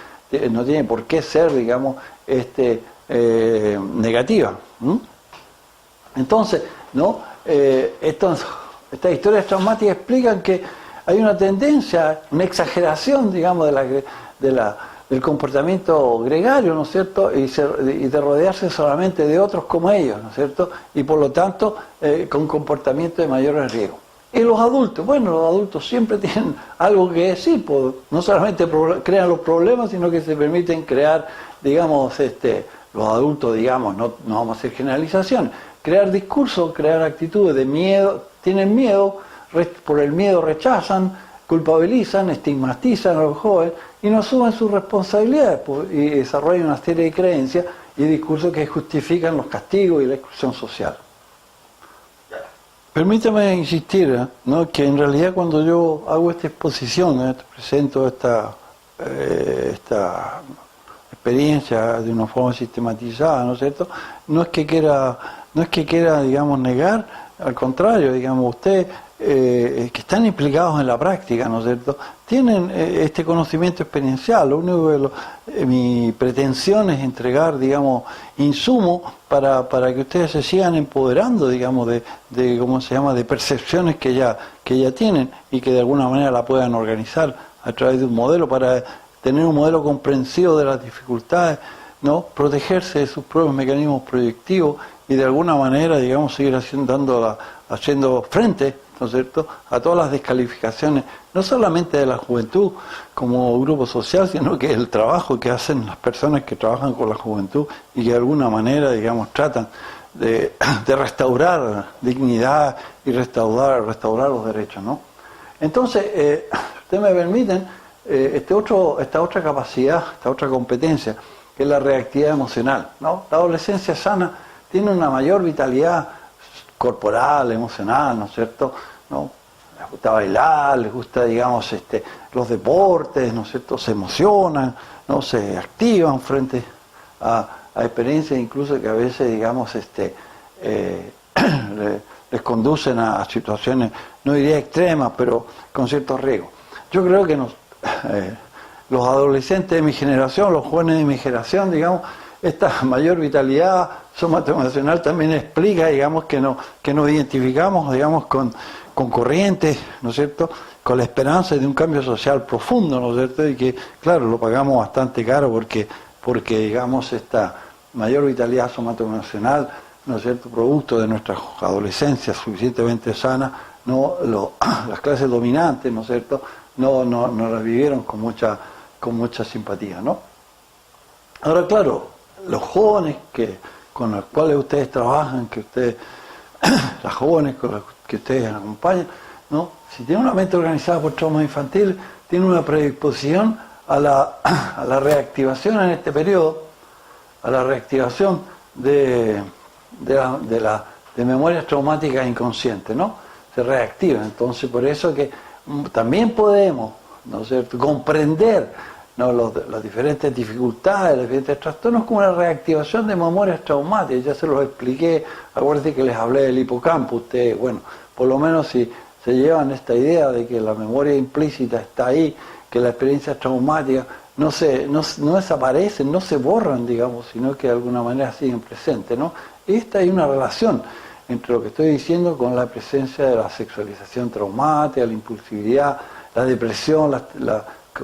no tiene por qué ser, digamos, negativa. Entonces, ¿no?, estas historias traumáticas explican que hay una tendencia, una exageración, digamos, del comportamiento gregario, ¿no es cierto?, y de rodearse solamente de otros como ellos, ¿no es cierto?, y por lo tanto con comportamiento de mayores riesgos. Y los adultos, bueno, los adultos siempre tienen algo que decir, pues, no solamente crean los problemas, sino que se permiten crear, digamos, los adultos, digamos, no vamos a hacer generalizaciones, crear discursos, crear actitudes de miedo, tienen miedo, por el miedo rechazan, culpabilizan, estigmatizan a los jóvenes y no asumen sus responsabilidades, pues, y desarrollan una serie de creencias y discursos que justifican los castigos y la exclusión social. Permítame insistir, ¿no?, que en realidad cuando yo hago esta exposición, presento esta experiencia de una forma sistematizada, ¿no es cierto?, no es que quiera, digamos, negar, al contrario, digamos, ustedes que están implicados en la práctica, ¿no es cierto?, tienen este conocimiento experiencial. Lo único que mi pretensión es entregar, digamos, insumos para que ustedes se sigan empoderando, digamos, de ¿cómo se llama?, de percepciones que ya tienen, y que de alguna manera la puedan organizar a través de un modelo, para tener un modelo comprensivo de las dificultades, ¿no?, protegerse de sus propios mecanismos proyectivos y de alguna manera, digamos, seguir haciendo frente, ¿no es cierto?, a todas las descalificaciones, no solamente de la juventud como grupo social, sino que el trabajo que hacen las personas que trabajan con la juventud y que de alguna manera, digamos, tratan de restaurar dignidad y restaurar los derechos, ¿no? Entonces, ustedes me permiten, esta otra capacidad, esta otra competencia, que es la reactividad emocional, ¿no? La adolescencia sana tiene una mayor vitalidad corporal, emocional, ¿no es cierto?, ¿no? Les gusta bailar, les gusta, digamos, los deportes, ¿no es cierto?, se emocionan, ¿no?, se activan frente a experiencias incluso que a veces, digamos, les conducen a situaciones, no diría extremas, pero con ciertos riesgos. Yo creo que los adolescentes de mi generación, los jóvenes de mi generación, digamos, esta mayor vitalidad somatoemocional también explica, digamos, que nos identificamos, digamos, con corrientes, ¿no es cierto?, con la esperanza de un cambio social profundo, ¿no es cierto?, y que, claro, lo pagamos bastante caro porque digamos, esta mayor vitalidad somatoemocional, ¿no es cierto?, producto de nuestra adolescencia suficientemente sana, las clases dominantes, ¿no es cierto?, no las vivieron con mucha simpatía, ¿no? Ahora, claro, los jóvenes con los cuales ustedes trabajan, las jóvenes con las que ustedes acompañan, ¿no?, si tienen una mente organizada por traumas infantiles, tienen una predisposición a la reactivación en este periodo, a la reactivación de memorias traumáticas inconscientes, ¿no? Se reactiva. Entonces, por eso que también podemos, ¿no es cierto?, comprender, ¿no?, las diferentes dificultades, los diferentes trastornos como una reactivación de memorias traumáticas. Ya se los expliqué, acuérdense que les hablé del hipocampo. Ustedes, bueno, por lo menos si se llevan esta idea de que la memoria implícita está ahí, que las experiencias traumáticas no desaparecen, no se borran, digamos, sino que de alguna manera siguen presentes, ¿no? Esta hay una relación entre lo que estoy diciendo con la presencia de la sexualización traumática, la impulsividad, la depresión,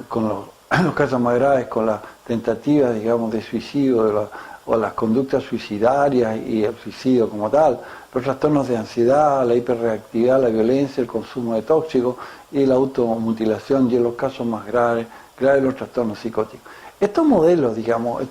con los casos más graves, con las tentativas, digamos, de suicidio o las conductas suicidarias y el suicidio como tal, los trastornos de ansiedad, la hiperreactividad, la violencia, el consumo de tóxicos y la automutilación, y en los casos más graves los trastornos psicóticos. Estos modelos, digamos,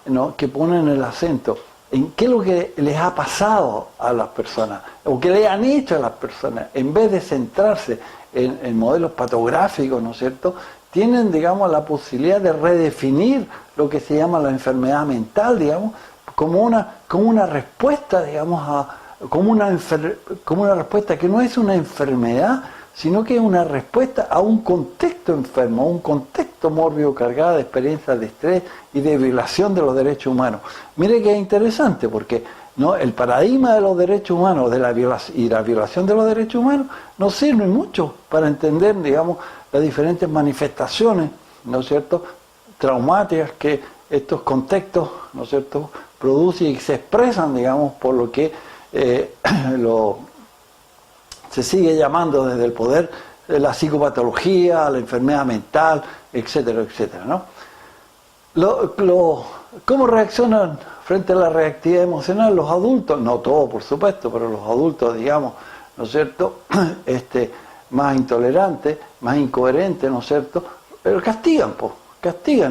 ¿no?, que ponen el acento en qué es lo que les ha pasado a las personas, o qué le han hecho a las personas, en vez de centrarse en modelos patográficos, ¿no es cierto?, tienen, digamos, la posibilidad de redefinir lo que se llama la enfermedad mental, digamos, como una respuesta, digamos, como una respuesta que no es una enfermedad, sino que es una respuesta a un contexto enfermo, a un contexto mórbido cargado de experiencias de estrés y de violación de los derechos humanos. Mire que es interesante, porque ¿no?, el paradigma de los derechos humanos y la violación de los derechos humanos nos sirve mucho para entender, digamos, las diferentes manifestaciones, ¿no es cierto?, traumáticas que estos contextos, ¿no es cierto?, producen y se expresan, digamos, por lo que se sigue llamando desde el poder la psicopatología, la enfermedad mental, etcétera, etcétera, ¿no? ¿Cómo reaccionan frente a la reactividad emocional los adultos? No todos, por supuesto, pero los adultos, digamos, ¿no es cierto?, más intolerantes, más incoherentes, ¿no es cierto?, pero castigan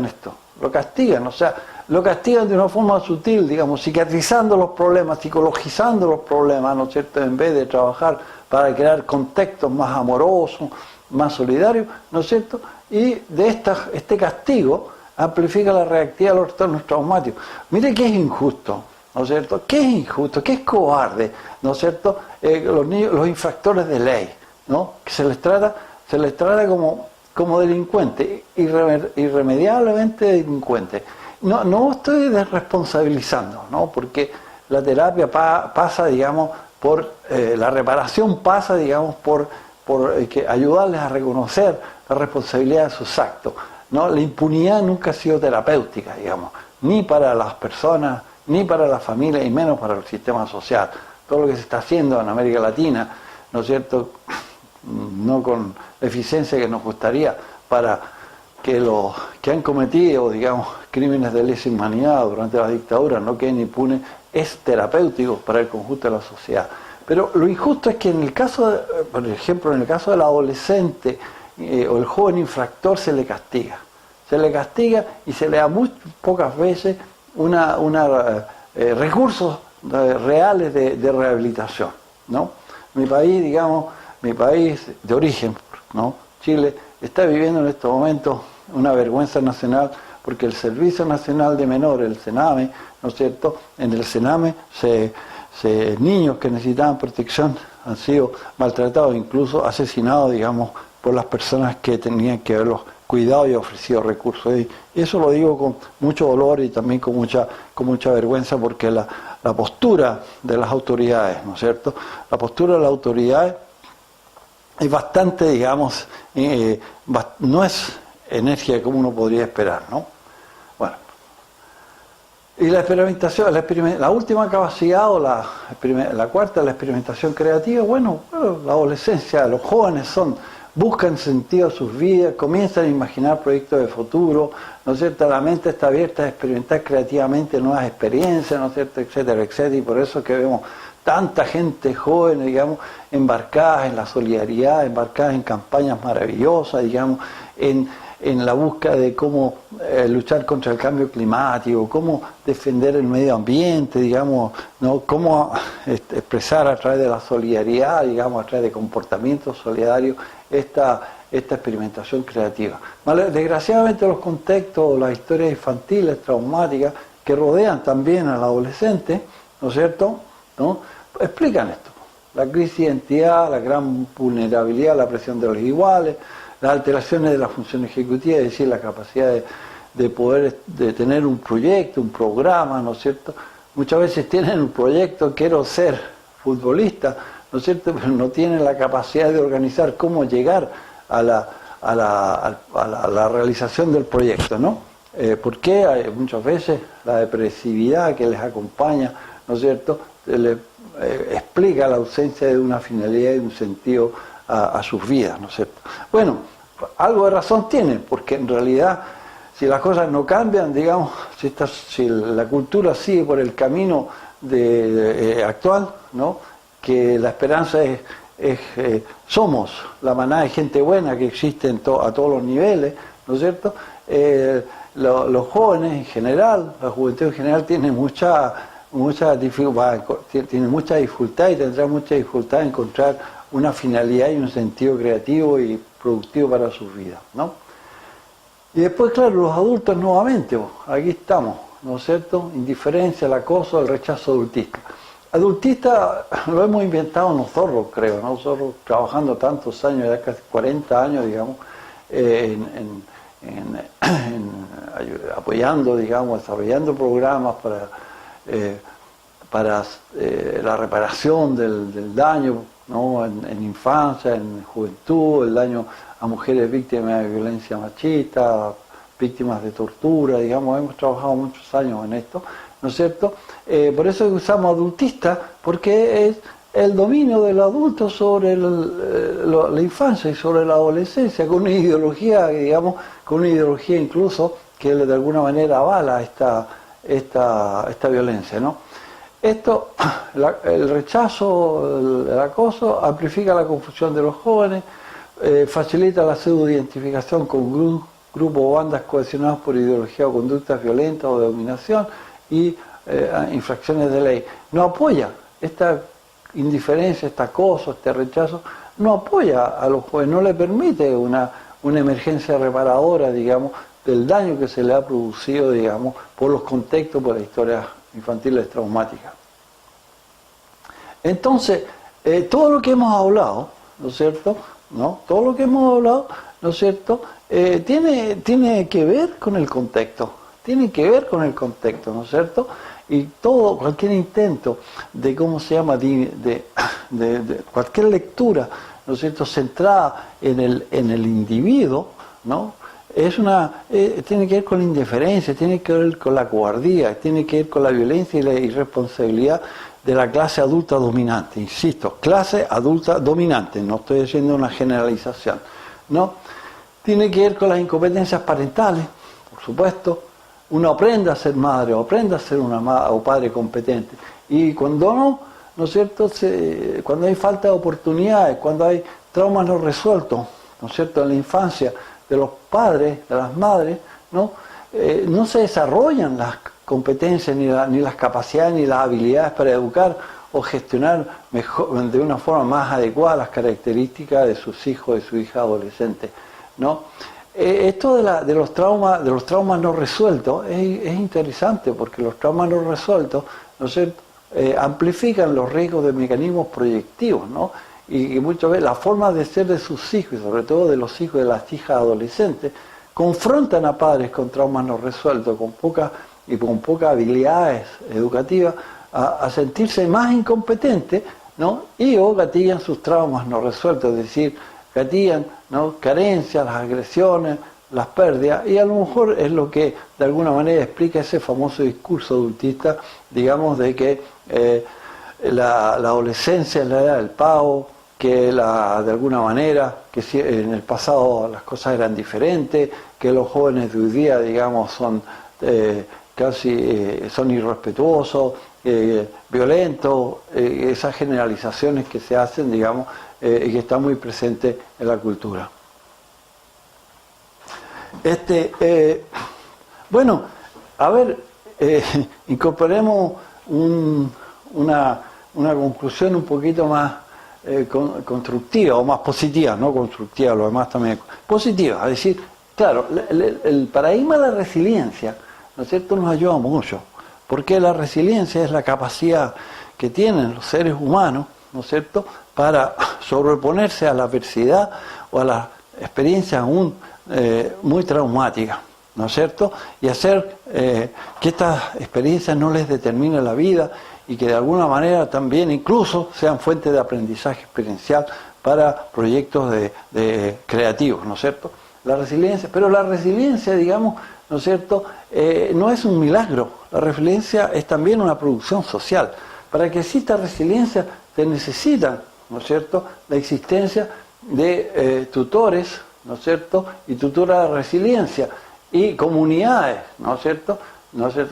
esto, lo castigan, o sea, lo castigan de una forma sutil, digamos, cicatrizando los problemas, psicologizando los problemas, ¿no es cierto?, en vez de trabajar para crear contextos más amorosos, más solidarios, ¿no es cierto?, y de este castigo amplifica la reactividad de los trastornos traumáticos. Mire que es injusto, ¿no es cierto?, que es injusto, que es cobarde, ¿no es cierto?, los infractores de ley, ¿no?, que se les trata como delincuentes, irremediablemente delincuentes. No estoy desresponsabilizando, ¿no?, porque la terapia pasa, digamos, por la reparación pasa, digamos, por que ayudarles a reconocer la responsabilidad de sus actos, ¿no? La impunidad nunca ha sido terapéutica, digamos, ni para las personas, ni para la familia, y menos para el sistema social. Todo lo que se está haciendo en América Latina, ¿no es cierto?, no con la eficiencia que nos gustaría, para que los que han cometido, digamos, crímenes de lesa humanidad durante la dictadura no queden impunes, es terapéutico para el conjunto de la sociedad. Pero lo injusto es que en el caso, por ejemplo, en el caso del adolescente o el joven infractor se le castiga y se le da muy pocas veces recursos reales de rehabilitación, ¿no? Mi país, digamos, mi país de origen, ¿no?, Chile, está viviendo en estos momentos una vergüenza nacional, porque el Servicio Nacional de Menores, el CENAME, ¿no es cierto?, en el CENAME niños que necesitaban protección han sido maltratados, incluso asesinados, digamos, por las personas que tenían que haberlos cuidado y ofrecido recursos. Y eso lo digo con mucho dolor y también con mucha vergüenza, porque la postura de las autoridades, ¿no es cierto?, la postura de las autoridades es bastante, digamos, no es enérgica como uno podría esperar, ¿no? Bueno, y la experimentación, la última capacidad, o la cuarta, la experimentación creativa. Bueno, la adolescencia, los jóvenes buscan sentido a sus vidas, comienzan a imaginar proyectos de futuro, ¿no es cierto?, la mente está abierta a experimentar creativamente nuevas experiencias, ¿no es cierto?, etcétera, etcétera, y por eso es que vemos tanta gente joven, digamos, embarcadas en la solidaridad, embarcadas en campañas maravillosas, digamos, en la búsqueda de cómo luchar contra el cambio climático, cómo defender el medio ambiente, digamos, ¿no?, cómo expresar a través de la solidaridad, digamos, a través de comportamientos solidarios, esta esta experimentación creativa. Desgraciadamente los contextos, las historias infantiles, traumáticas, que rodean también al adolescente, ¿no es cierto?, ¿no?, explican esto. La crisis de identidad, la gran vulnerabilidad, la presión de los iguales, las alteraciones de la función ejecutiva, es decir, la capacidad de poder de tener un proyecto, un programa, ¿no es cierto? Muchas veces tienen un proyecto, quiero ser futbolista, ¿no es cierto?, pero no tienen la capacidad de organizar cómo llegar a la realización del proyecto, ¿no? Porque muchas veces la depresividad que les acompaña, ¿no es cierto?, explica la ausencia de una finalidad y un sentido a sus vidas, ¿no es cierto? Bueno, algo de razón tienen, porque en realidad si las cosas no cambian, digamos, si la cultura sigue por el camino actual, ¿no?, que la esperanza somos la manada de gente buena que existe a todos los niveles, ¿no es cierto? Los jóvenes en general, la juventud en general tiene mucha dificultad y tendrá mucha dificultad en encontrar una finalidad y un sentido creativo y productivo para sus vidas, ¿no? Y después, claro, los adultos nuevamente, aquí estamos, ¿no es cierto? Indiferencia, el acoso, el rechazo adultista. Adultista lo hemos inventado nosotros, creo, ¿no? Nosotros trabajando tantos años, ya casi 40 años, digamos, apoyando, digamos, desarrollando programas para la reparación del daño, ¿no?, en infancia, en juventud, el daño a mujeres víctimas de violencia machista, víctimas de tortura, digamos, hemos trabajado muchos años en esto, ¿no es cierto? Por eso usamos adultista, porque es el dominio del adulto sobre la infancia y sobre la adolescencia, con una ideología, digamos, con una ideología incluso que de alguna manera avala esta violencia, ¿no? Esto, el rechazo, el acoso, amplifica la confusión de los jóvenes, facilita la pseudo-identificación con grupos o bandas cohesionados por ideología o conductas violentas o de dominación y infracciones de ley. No apoya esta indiferencia, este acoso, este rechazo, no apoya a los jóvenes, no le permite una emergencia reparadora, digamos, del daño que se le ha producido, digamos, por los contextos, por las historias infantiles traumáticas. Entonces, todo lo que hemos hablado, ¿no es cierto?, ¿no? Todo lo que hemos hablado, ¿no es cierto?, tiene que ver con el contexto, ¿no es cierto? Y cualquier intento de, ¿cómo se llama?, de cualquier lectura, ¿no es cierto?, centrada en el individuo, ¿no?, tiene que ver con la indiferencia, tiene que ver con la cobardía, tiene que ver con la violencia y la irresponsabilidad de la clase adulta dominante. Insisto, clase adulta dominante, no estoy haciendo una generalización, ¿no? Tiene que ver con las incompetencias parentales, por supuesto. Uno aprende a ser madre o aprende a ser una madre o padre competente. Y cuando ¿no es cierto?, cuando hay falta de oportunidades, cuando hay traumas no resueltos, ¿no es cierto?, en la infancia, de los padres, de las madres, ¿no? No se desarrollan las competencias, ni las capacidades, ni las habilidades para educar o gestionar mejor, de una forma más adecuada las características de sus hijos, de su hija adolescente, ¿no? Esto de los traumas no resueltos es interesante, porque los traumas no resueltos, ¿no es cierto?, amplifican los riesgos de mecanismos proyectivos, ¿no? Y muchas veces la forma de ser de sus hijos, y sobre todo de los hijos de las hijas adolescentes, confrontan a padres con traumas no resueltos, con pocas habilidades educativas, a sentirse más incompetentes, ¿no?, y o gatillan sus traumas no resueltos, es decir, gatillan, ¿no?, carencias, las agresiones, las pérdidas, y a lo mejor es lo que de alguna manera explica ese famoso discurso adultista, digamos, de que la adolescencia es la edad del pavo, que de alguna manera, que en el pasado las cosas eran diferentes, que los jóvenes de hoy día, digamos, son son irrespetuosos, violentos, esas generalizaciones que se hacen, digamos, y que están muy presentes en la cultura. Bueno, a ver, incorporemos una conclusión un poquito más constructiva o más positiva, no constructiva, lo demás también positiva. Es decir, claro, el paradigma de la resiliencia, ¿no es cierto?, nos ayuda mucho, porque la resiliencia es la capacidad que tienen los seres humanos, ¿no es cierto?, para sobreponerse a la adversidad o a las experiencias aún muy traumáticas, ¿no es cierto?, y hacer que estas experiencias no les determinen la vida y que de alguna manera también incluso sean fuente de aprendizaje experiencial para proyectos de creativos, ¿no es cierto? La resiliencia, pero la resiliencia, digamos, ¿no es cierto?, no es un milagro. La resiliencia es también una producción social. Para que exista resiliencia te necesitan, ¿no es cierto?, la existencia de tutores, ¿no es cierto?, y tutoras de resiliencia y comunidades, ¿no es cierto?,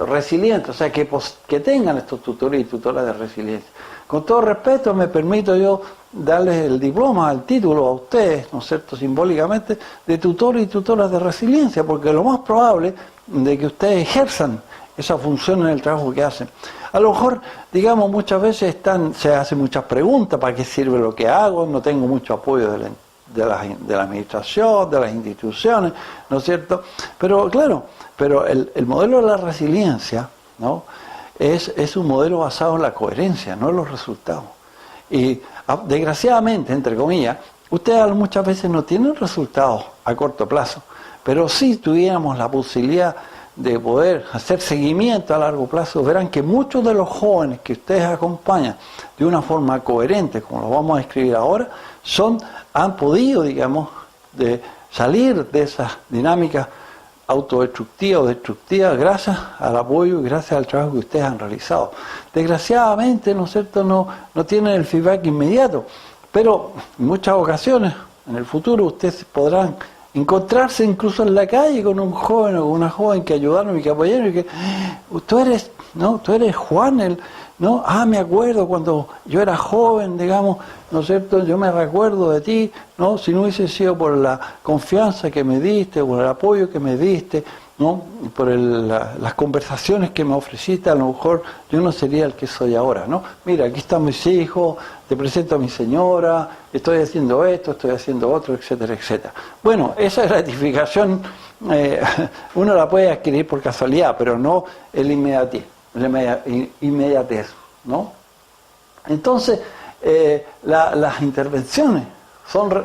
resilientes, o sea, que tengan estos tutores y tutoras de resiliencia. Con todo respeto, me permito yo darles el diploma, el título a ustedes, ¿no es cierto?, simbólicamente, de tutores y tutoras de resiliencia, porque lo más probable de que ustedes ejerzan esa función en el trabajo que hacen. A lo mejor, digamos, muchas veces se hacen muchas preguntas: ¿para qué sirve lo que hago? No tengo mucho apoyo de la administración, de las instituciones, ¿no es cierto? Pero claro, el modelo de la resiliencia, ¿no?, es un modelo basado en la coherencia, no en los resultados. Y desgraciadamente, entre comillas, ustedes muchas veces no tienen resultados a corto plazo, pero si tuviéramos la posibilidad de poder hacer seguimiento a largo plazo, verán que muchos de los jóvenes que ustedes acompañan de una forma coherente, como lo vamos a escribir ahora, han podido, digamos, salir de esas dinámicas autodestructivas o destructivas gracias al apoyo y gracias al trabajo que ustedes han realizado. Desgraciadamente, ¿no es cierto?, no tienen el feedback inmediato, pero en muchas ocasiones, en el futuro, ustedes podrán encontrarse incluso en la calle con un joven o con una joven que ayudaron y que apoyaron y que tú eres Juan, ¿no? Me acuerdo cuando yo era joven, digamos, ¿no es cierto?, yo me recuerdo de ti, ¿no?, si no hubiese sido por la confianza que me diste, por el apoyo que me diste, ¿no?, por las conversaciones que me ofreciste, a lo mejor yo no sería el que soy ahora, ¿no? Mira, aquí están mis hijos, te presento a mi señora, estoy haciendo esto, estoy haciendo otro, etcétera, etcétera. Bueno, esa gratificación uno la puede adquirir por casualidad, pero no el inmediatez, ¿no? Entonces, las intervenciones,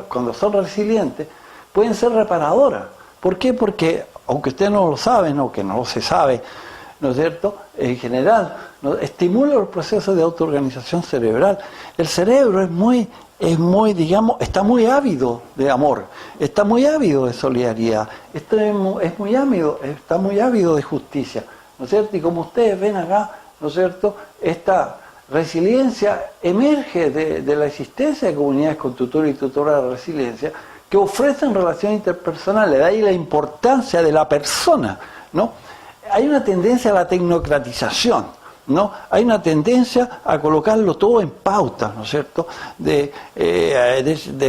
cuando son resilientes, pueden ser reparadoras. ¿Por qué? Porque, aunque ustedes no lo saben, o que no se sabe, ¿no es cierto?, en general, ¿no?, estimula los procesos de autoorganización cerebral. El cerebro es muy, digamos, está muy ávido de amor, está muy ávido de solidaridad, está muy ávido de justicia, ¿no es cierto? Y como ustedes ven acá, ¿no es cierto?, esta resiliencia emerge de la existencia de comunidades con tutores y tutoras de resiliencia que ofrecen relaciones interpersonales, de ahí la importancia de la persona, ¿no? Hay una tendencia a la tecnocratización, ¿no? Hay una tendencia a colocarlo todo en pauta, ¿no es cierto?, de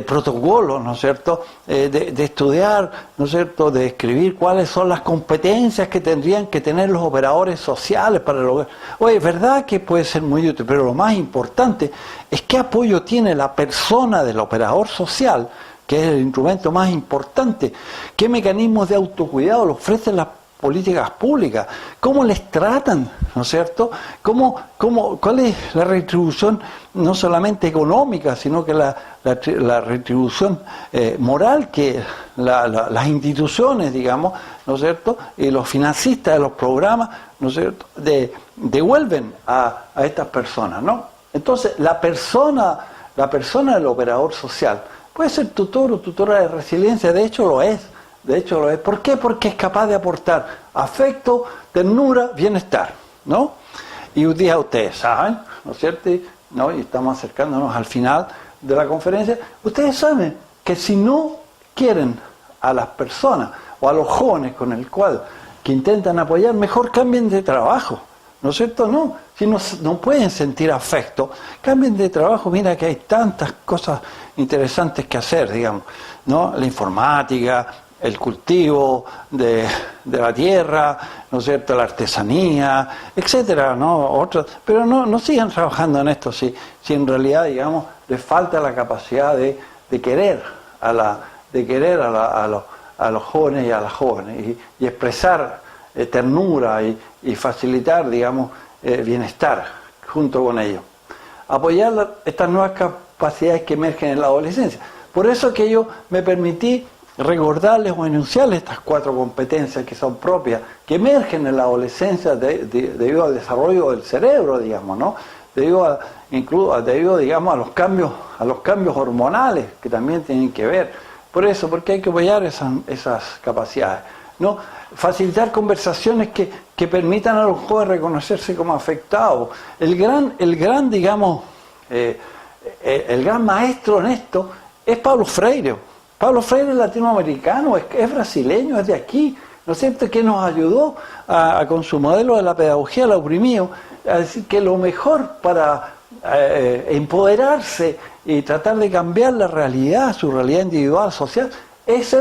protocolos, ¿no es cierto?, de estudiar, ¿no es cierto?, de escribir cuáles son las competencias que tendrían que tener los operadores sociales para lograr. Oye, es verdad que puede ser muy útil, pero lo más importante es qué apoyo tiene la persona del operador social, que es el instrumento más importante, qué mecanismos de autocuidado le ofrecen las políticas públicas, cómo les tratan, ¿no es cierto?, cuál es la retribución no solamente económica, sino que la retribución moral que las instituciones, digamos, ¿no es cierto?, y los financistas de los programas, ¿no es cierto?, devuelven a estas personas, ¿no? Entonces, la persona del operador social puede ser tutor o tutora de resiliencia, de hecho lo es. ¿Por qué? Porque es capaz de aportar afecto, ternura, bienestar, ¿no? Y un día ustedes saben, ¿no es cierto?, ¿no?, y estamos acercándonos al final de la conferencia, ustedes saben que si no quieren a las personas o a los jóvenes que intentan apoyar, mejor cambien de trabajo, ¿no es cierto? No, si no pueden sentir afecto, cambien de trabajo. Mira que hay tantas cosas interesantes que hacer, digamos, ¿no? La informática, el cultivo de la tierra, ¿no es cierto?, la artesanía, etcétera, ¿no? Otras, pero no sigan trabajando en esto si en realidad, digamos, les falta la capacidad de querer a los jóvenes y a las jóvenes, y expresar ternura y facilitar, digamos, bienestar junto con ellos. Apoyar estas nuevas capacidades que emergen en la adolescencia. Por eso que yo me permití recordarles o enunciarles estas 4 competencias que son propias, que emergen en la adolescencia debido al desarrollo del cerebro, digamos, ¿no? Debido, digamos, a los cambios hormonales que también tienen que ver. Por eso, porque hay que apoyar esas capacidades, ¿no? Facilitar conversaciones que permitan a los jóvenes reconocerse como afectados. El gran digamos, el gran maestro en esto es Paulo Freire. Paulo Freire es latinoamericano, es brasileño, es de aquí, ¿no es cierto?, que nos ayudó con su modelo de la pedagogía al oprimido, a decir que lo mejor para empoderarse y tratar de cambiar la realidad, su realidad individual, social, es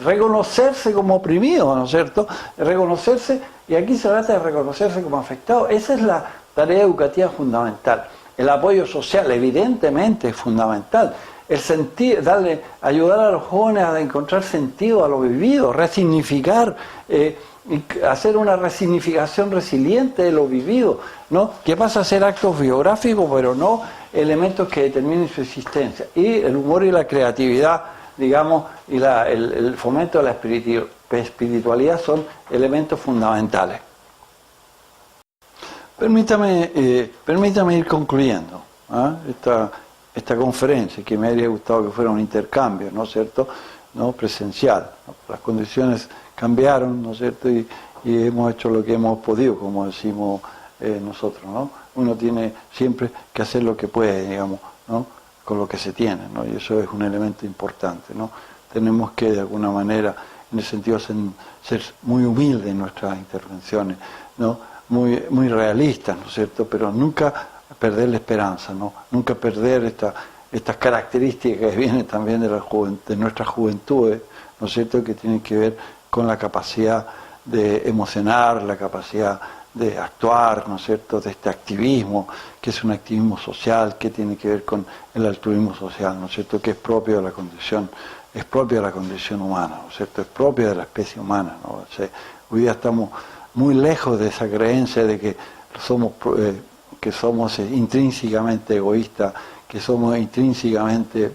reconocerse como oprimido, ¿no es cierto?, reconocerse, y aquí se trata de reconocerse como afectado. Esa es la tarea educativa fundamental. El apoyo social, evidentemente, es fundamental. Ayudar a los jóvenes a encontrar sentido a lo vivido, resignificar, hacer una resignificación resiliente de lo vivido, ¿no?, que pasa a ser actos biográficos, pero no elementos que determinen su existencia. Y el humor y la creatividad, digamos, y el fomento de la espiritualidad son elementos fundamentales. Permítame ir concluyendo esta conferencia, que me habría gustado que fuera un intercambio, ¿no es cierto?, ¿no?, presencial, ¿no? Las condiciones cambiaron, ¿no es cierto?, y hemos hecho lo que hemos podido, como decimos nosotros, ¿no? Uno tiene siempre que hacer lo que puede, digamos, ¿no?, con lo que se tiene, ¿no? Y eso es un elemento importante, ¿no? Tenemos que, de alguna manera, en ese sentido, ser muy humildes en nuestras intervenciones, ¿no?, muy realistas, ¿no es cierto?, pero nunca perder la esperanza, ¿no?, nunca perder estas características que vienen también de nuestras juventudes, ¿no es cierto?, que tienen que ver con la capacidad de emocionar, la capacidad de actuar, ¿no es cierto?, de este activismo, que es un activismo social, que tiene que ver con el altruismo social, ¿no es cierto?, que es propio de la condición humana, ¿no es cierto?, es propio de la especie humana, ¿no? O sea, hoy día estamos muy lejos de esa creencia de que somos intrínsecamente egoístas, que somos intrínsecamente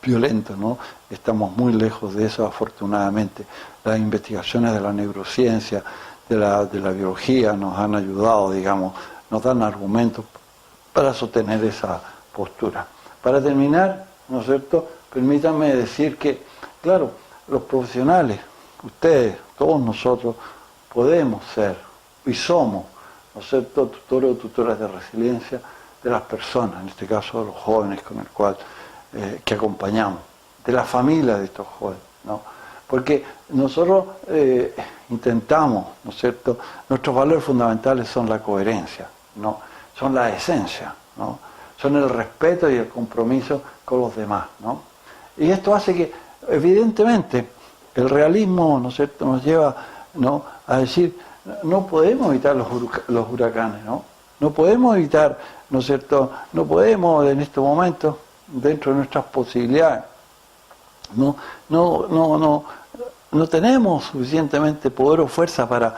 violentos, ¿no? Estamos muy lejos de eso, afortunadamente. Las investigaciones de la neurociencia, de la biología nos han ayudado, digamos, nos dan argumentos para sostener esa postura. Para terminar, ¿no es cierto?, permítanme decir que, claro, los profesionales, ustedes, todos nosotros, podemos ser y somos, ¿no es cierto?, tutores o tutoras de resiliencia de las personas, en este caso de los jóvenes con el cual que acompañamos, de la familia de estos jóvenes, ¿no? Porque nosotros intentamos, ¿no es cierto?, nuestros valores fundamentales son la coherencia, ¿no?, son la esencia, ¿no?, son el respeto y el compromiso con los demás, ¿no? Y esto hace que, evidentemente, el realismo, ¿no es cierto?, nos lleva, ¿no?, a decir, no podemos evitar los huracanes, ¿no? No podemos evitar, ¿no es cierto?, no podemos en estos momentos, dentro de nuestras posibilidades, no tenemos suficientemente poder o fuerza para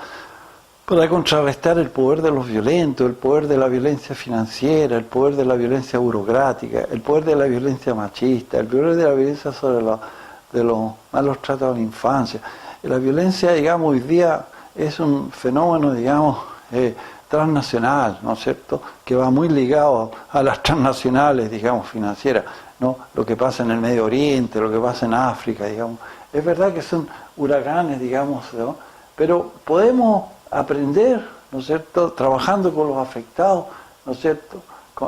contrarrestar el poder de los violentos, el poder de la violencia financiera, el poder de la violencia burocrática, el poder de la violencia machista, el poder de la violencia sobre de los malos tratos a la infancia. La violencia, digamos, hoy día es un fenómeno, digamos, transnacional, ¿no es cierto?, que va muy ligado a las transnacionales, digamos, financieras, ¿no? Lo que pasa en el Medio Oriente, lo que pasa en África, digamos. Es verdad que son huracanes, digamos, ¿no?, pero podemos aprender, ¿no es cierto?, trabajando con los afectados, ¿no es cierto?,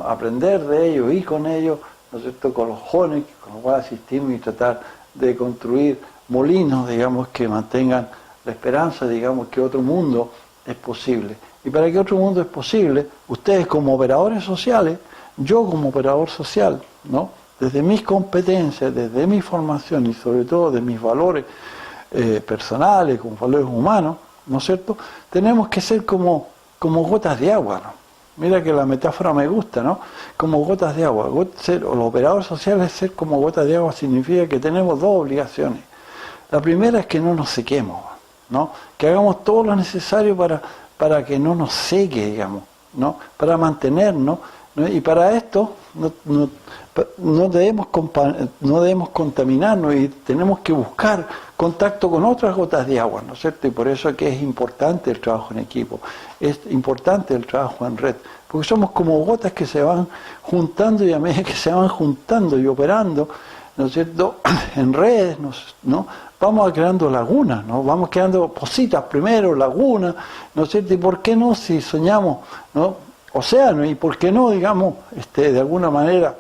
aprender de ellos y con ellos, ¿no es cierto?, con los jóvenes con los cuales asistimos, y tratar de construir molinos, digamos, que mantengan la esperanza, digamos, que otro mundo es posible. Y para que otro mundo es posible, ustedes como operadores sociales, yo como operador social, ¿no?, desde mis competencias, desde mi formación y sobre todo de mis valores personales, como valores humanos, ¿no es cierto?, tenemos que ser como gotas de agua, ¿no? Mira que la metáfora me gusta, ¿no? Como gotas de agua. Los operadores sociales, ser como gotas de agua, significa que tenemos dos obligaciones. La primera es que no nos sequemos, ¿no? Que hagamos todo lo necesario para que no nos seque, digamos, ¿no? Para mantenernos, ¿no? Y para esto no debemos contaminarnos y tenemos que buscar contacto con otras gotas de agua, ¿no es cierto? Y por eso es que es importante el trabajo en equipo, es importante el trabajo en red, porque somos como gotas que se van juntando y a medida que se van juntando y operando, ¿no es cierto?, en redes, ¿no? Vamos creando lagunas, ¿no? Vamos creando positas primero, lagunas, ¿no es cierto? Y por qué no, si soñamos, ¿no?, océano, y por qué no, digamos, de alguna manera,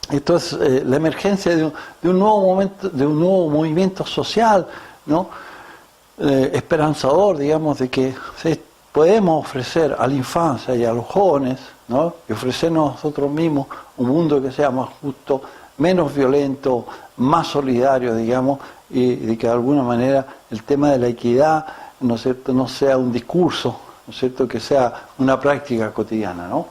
esto es la emergencia de un nuevo momento, de un nuevo movimiento social, ¿no? Esperanzador, digamos, de que podemos ofrecer a la infancia y a los jóvenes, ¿no?, y ofrecernos nosotros mismos un mundo que sea más justo, menos violento, más solidario, digamos, y de que de alguna manera el tema de la equidad, ¿no es cierto?, no sea un discurso, ¿no es cierto?, que sea una práctica cotidiana, ¿no?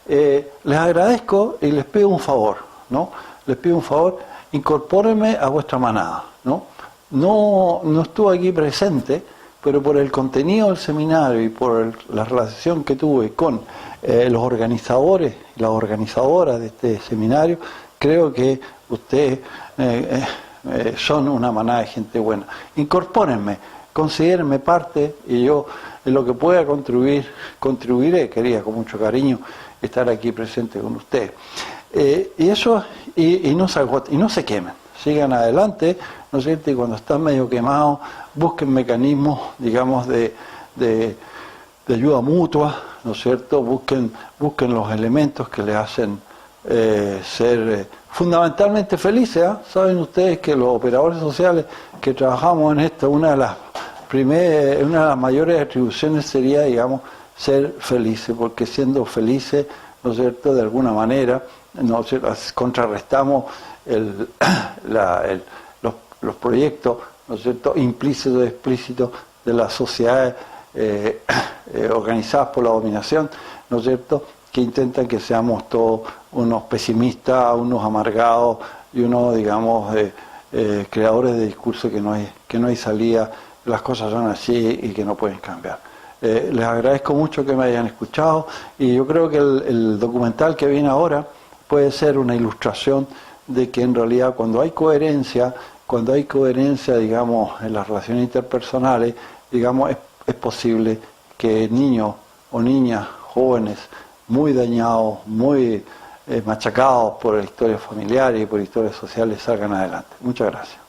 Les agradezco y les pido un favor, ¿no? Les pido un favor, incorpórenme a vuestra manada, ¿no? No estuve aquí presente, pero por el contenido del seminario y por la relación que tuve con los organizadores y las organizadoras de este seminario, creo que ustedes son una manada de gente buena. Incorpórenme, considérenme parte, y yo en lo que pueda contribuiré, quería con mucho cariño estar aquí presente con ustedes. Y eso, y no se agoten, y no se quemen, sigan adelante, ¿no es cierto? Y cuando están medio quemados, busquen mecanismos, digamos, de ayuda mutua, ¿no es cierto? Busquen los elementos que les hacen ser fundamentalmente felices, ¿eh? Saben ustedes que los operadores sociales que trabajamos en esto, una de las mayores atribuciones sería, digamos, ser felices, porque siendo felices, ¿no es cierto?, de alguna manera, ¿no es cierto?, contrarrestamos los proyectos, ¿no es cierto?, implícitos y explícitos de las sociedades organizadas por la dominación, ¿no es cierto?, que intentan que seamos todos unos pesimistas, unos amargados y unos, digamos, creadores de discursos que no hay salida, las cosas son así y que no pueden cambiar. Les agradezco mucho que me hayan escuchado y yo creo que el documental que viene ahora puede ser una ilustración de que en realidad cuando hay coherencia, digamos, en las relaciones interpersonales, digamos, es posible que niños o niñas, jóvenes, muy dañados, muy machacados por la historia familiar y por historias sociales salgan adelante. Muchas gracias.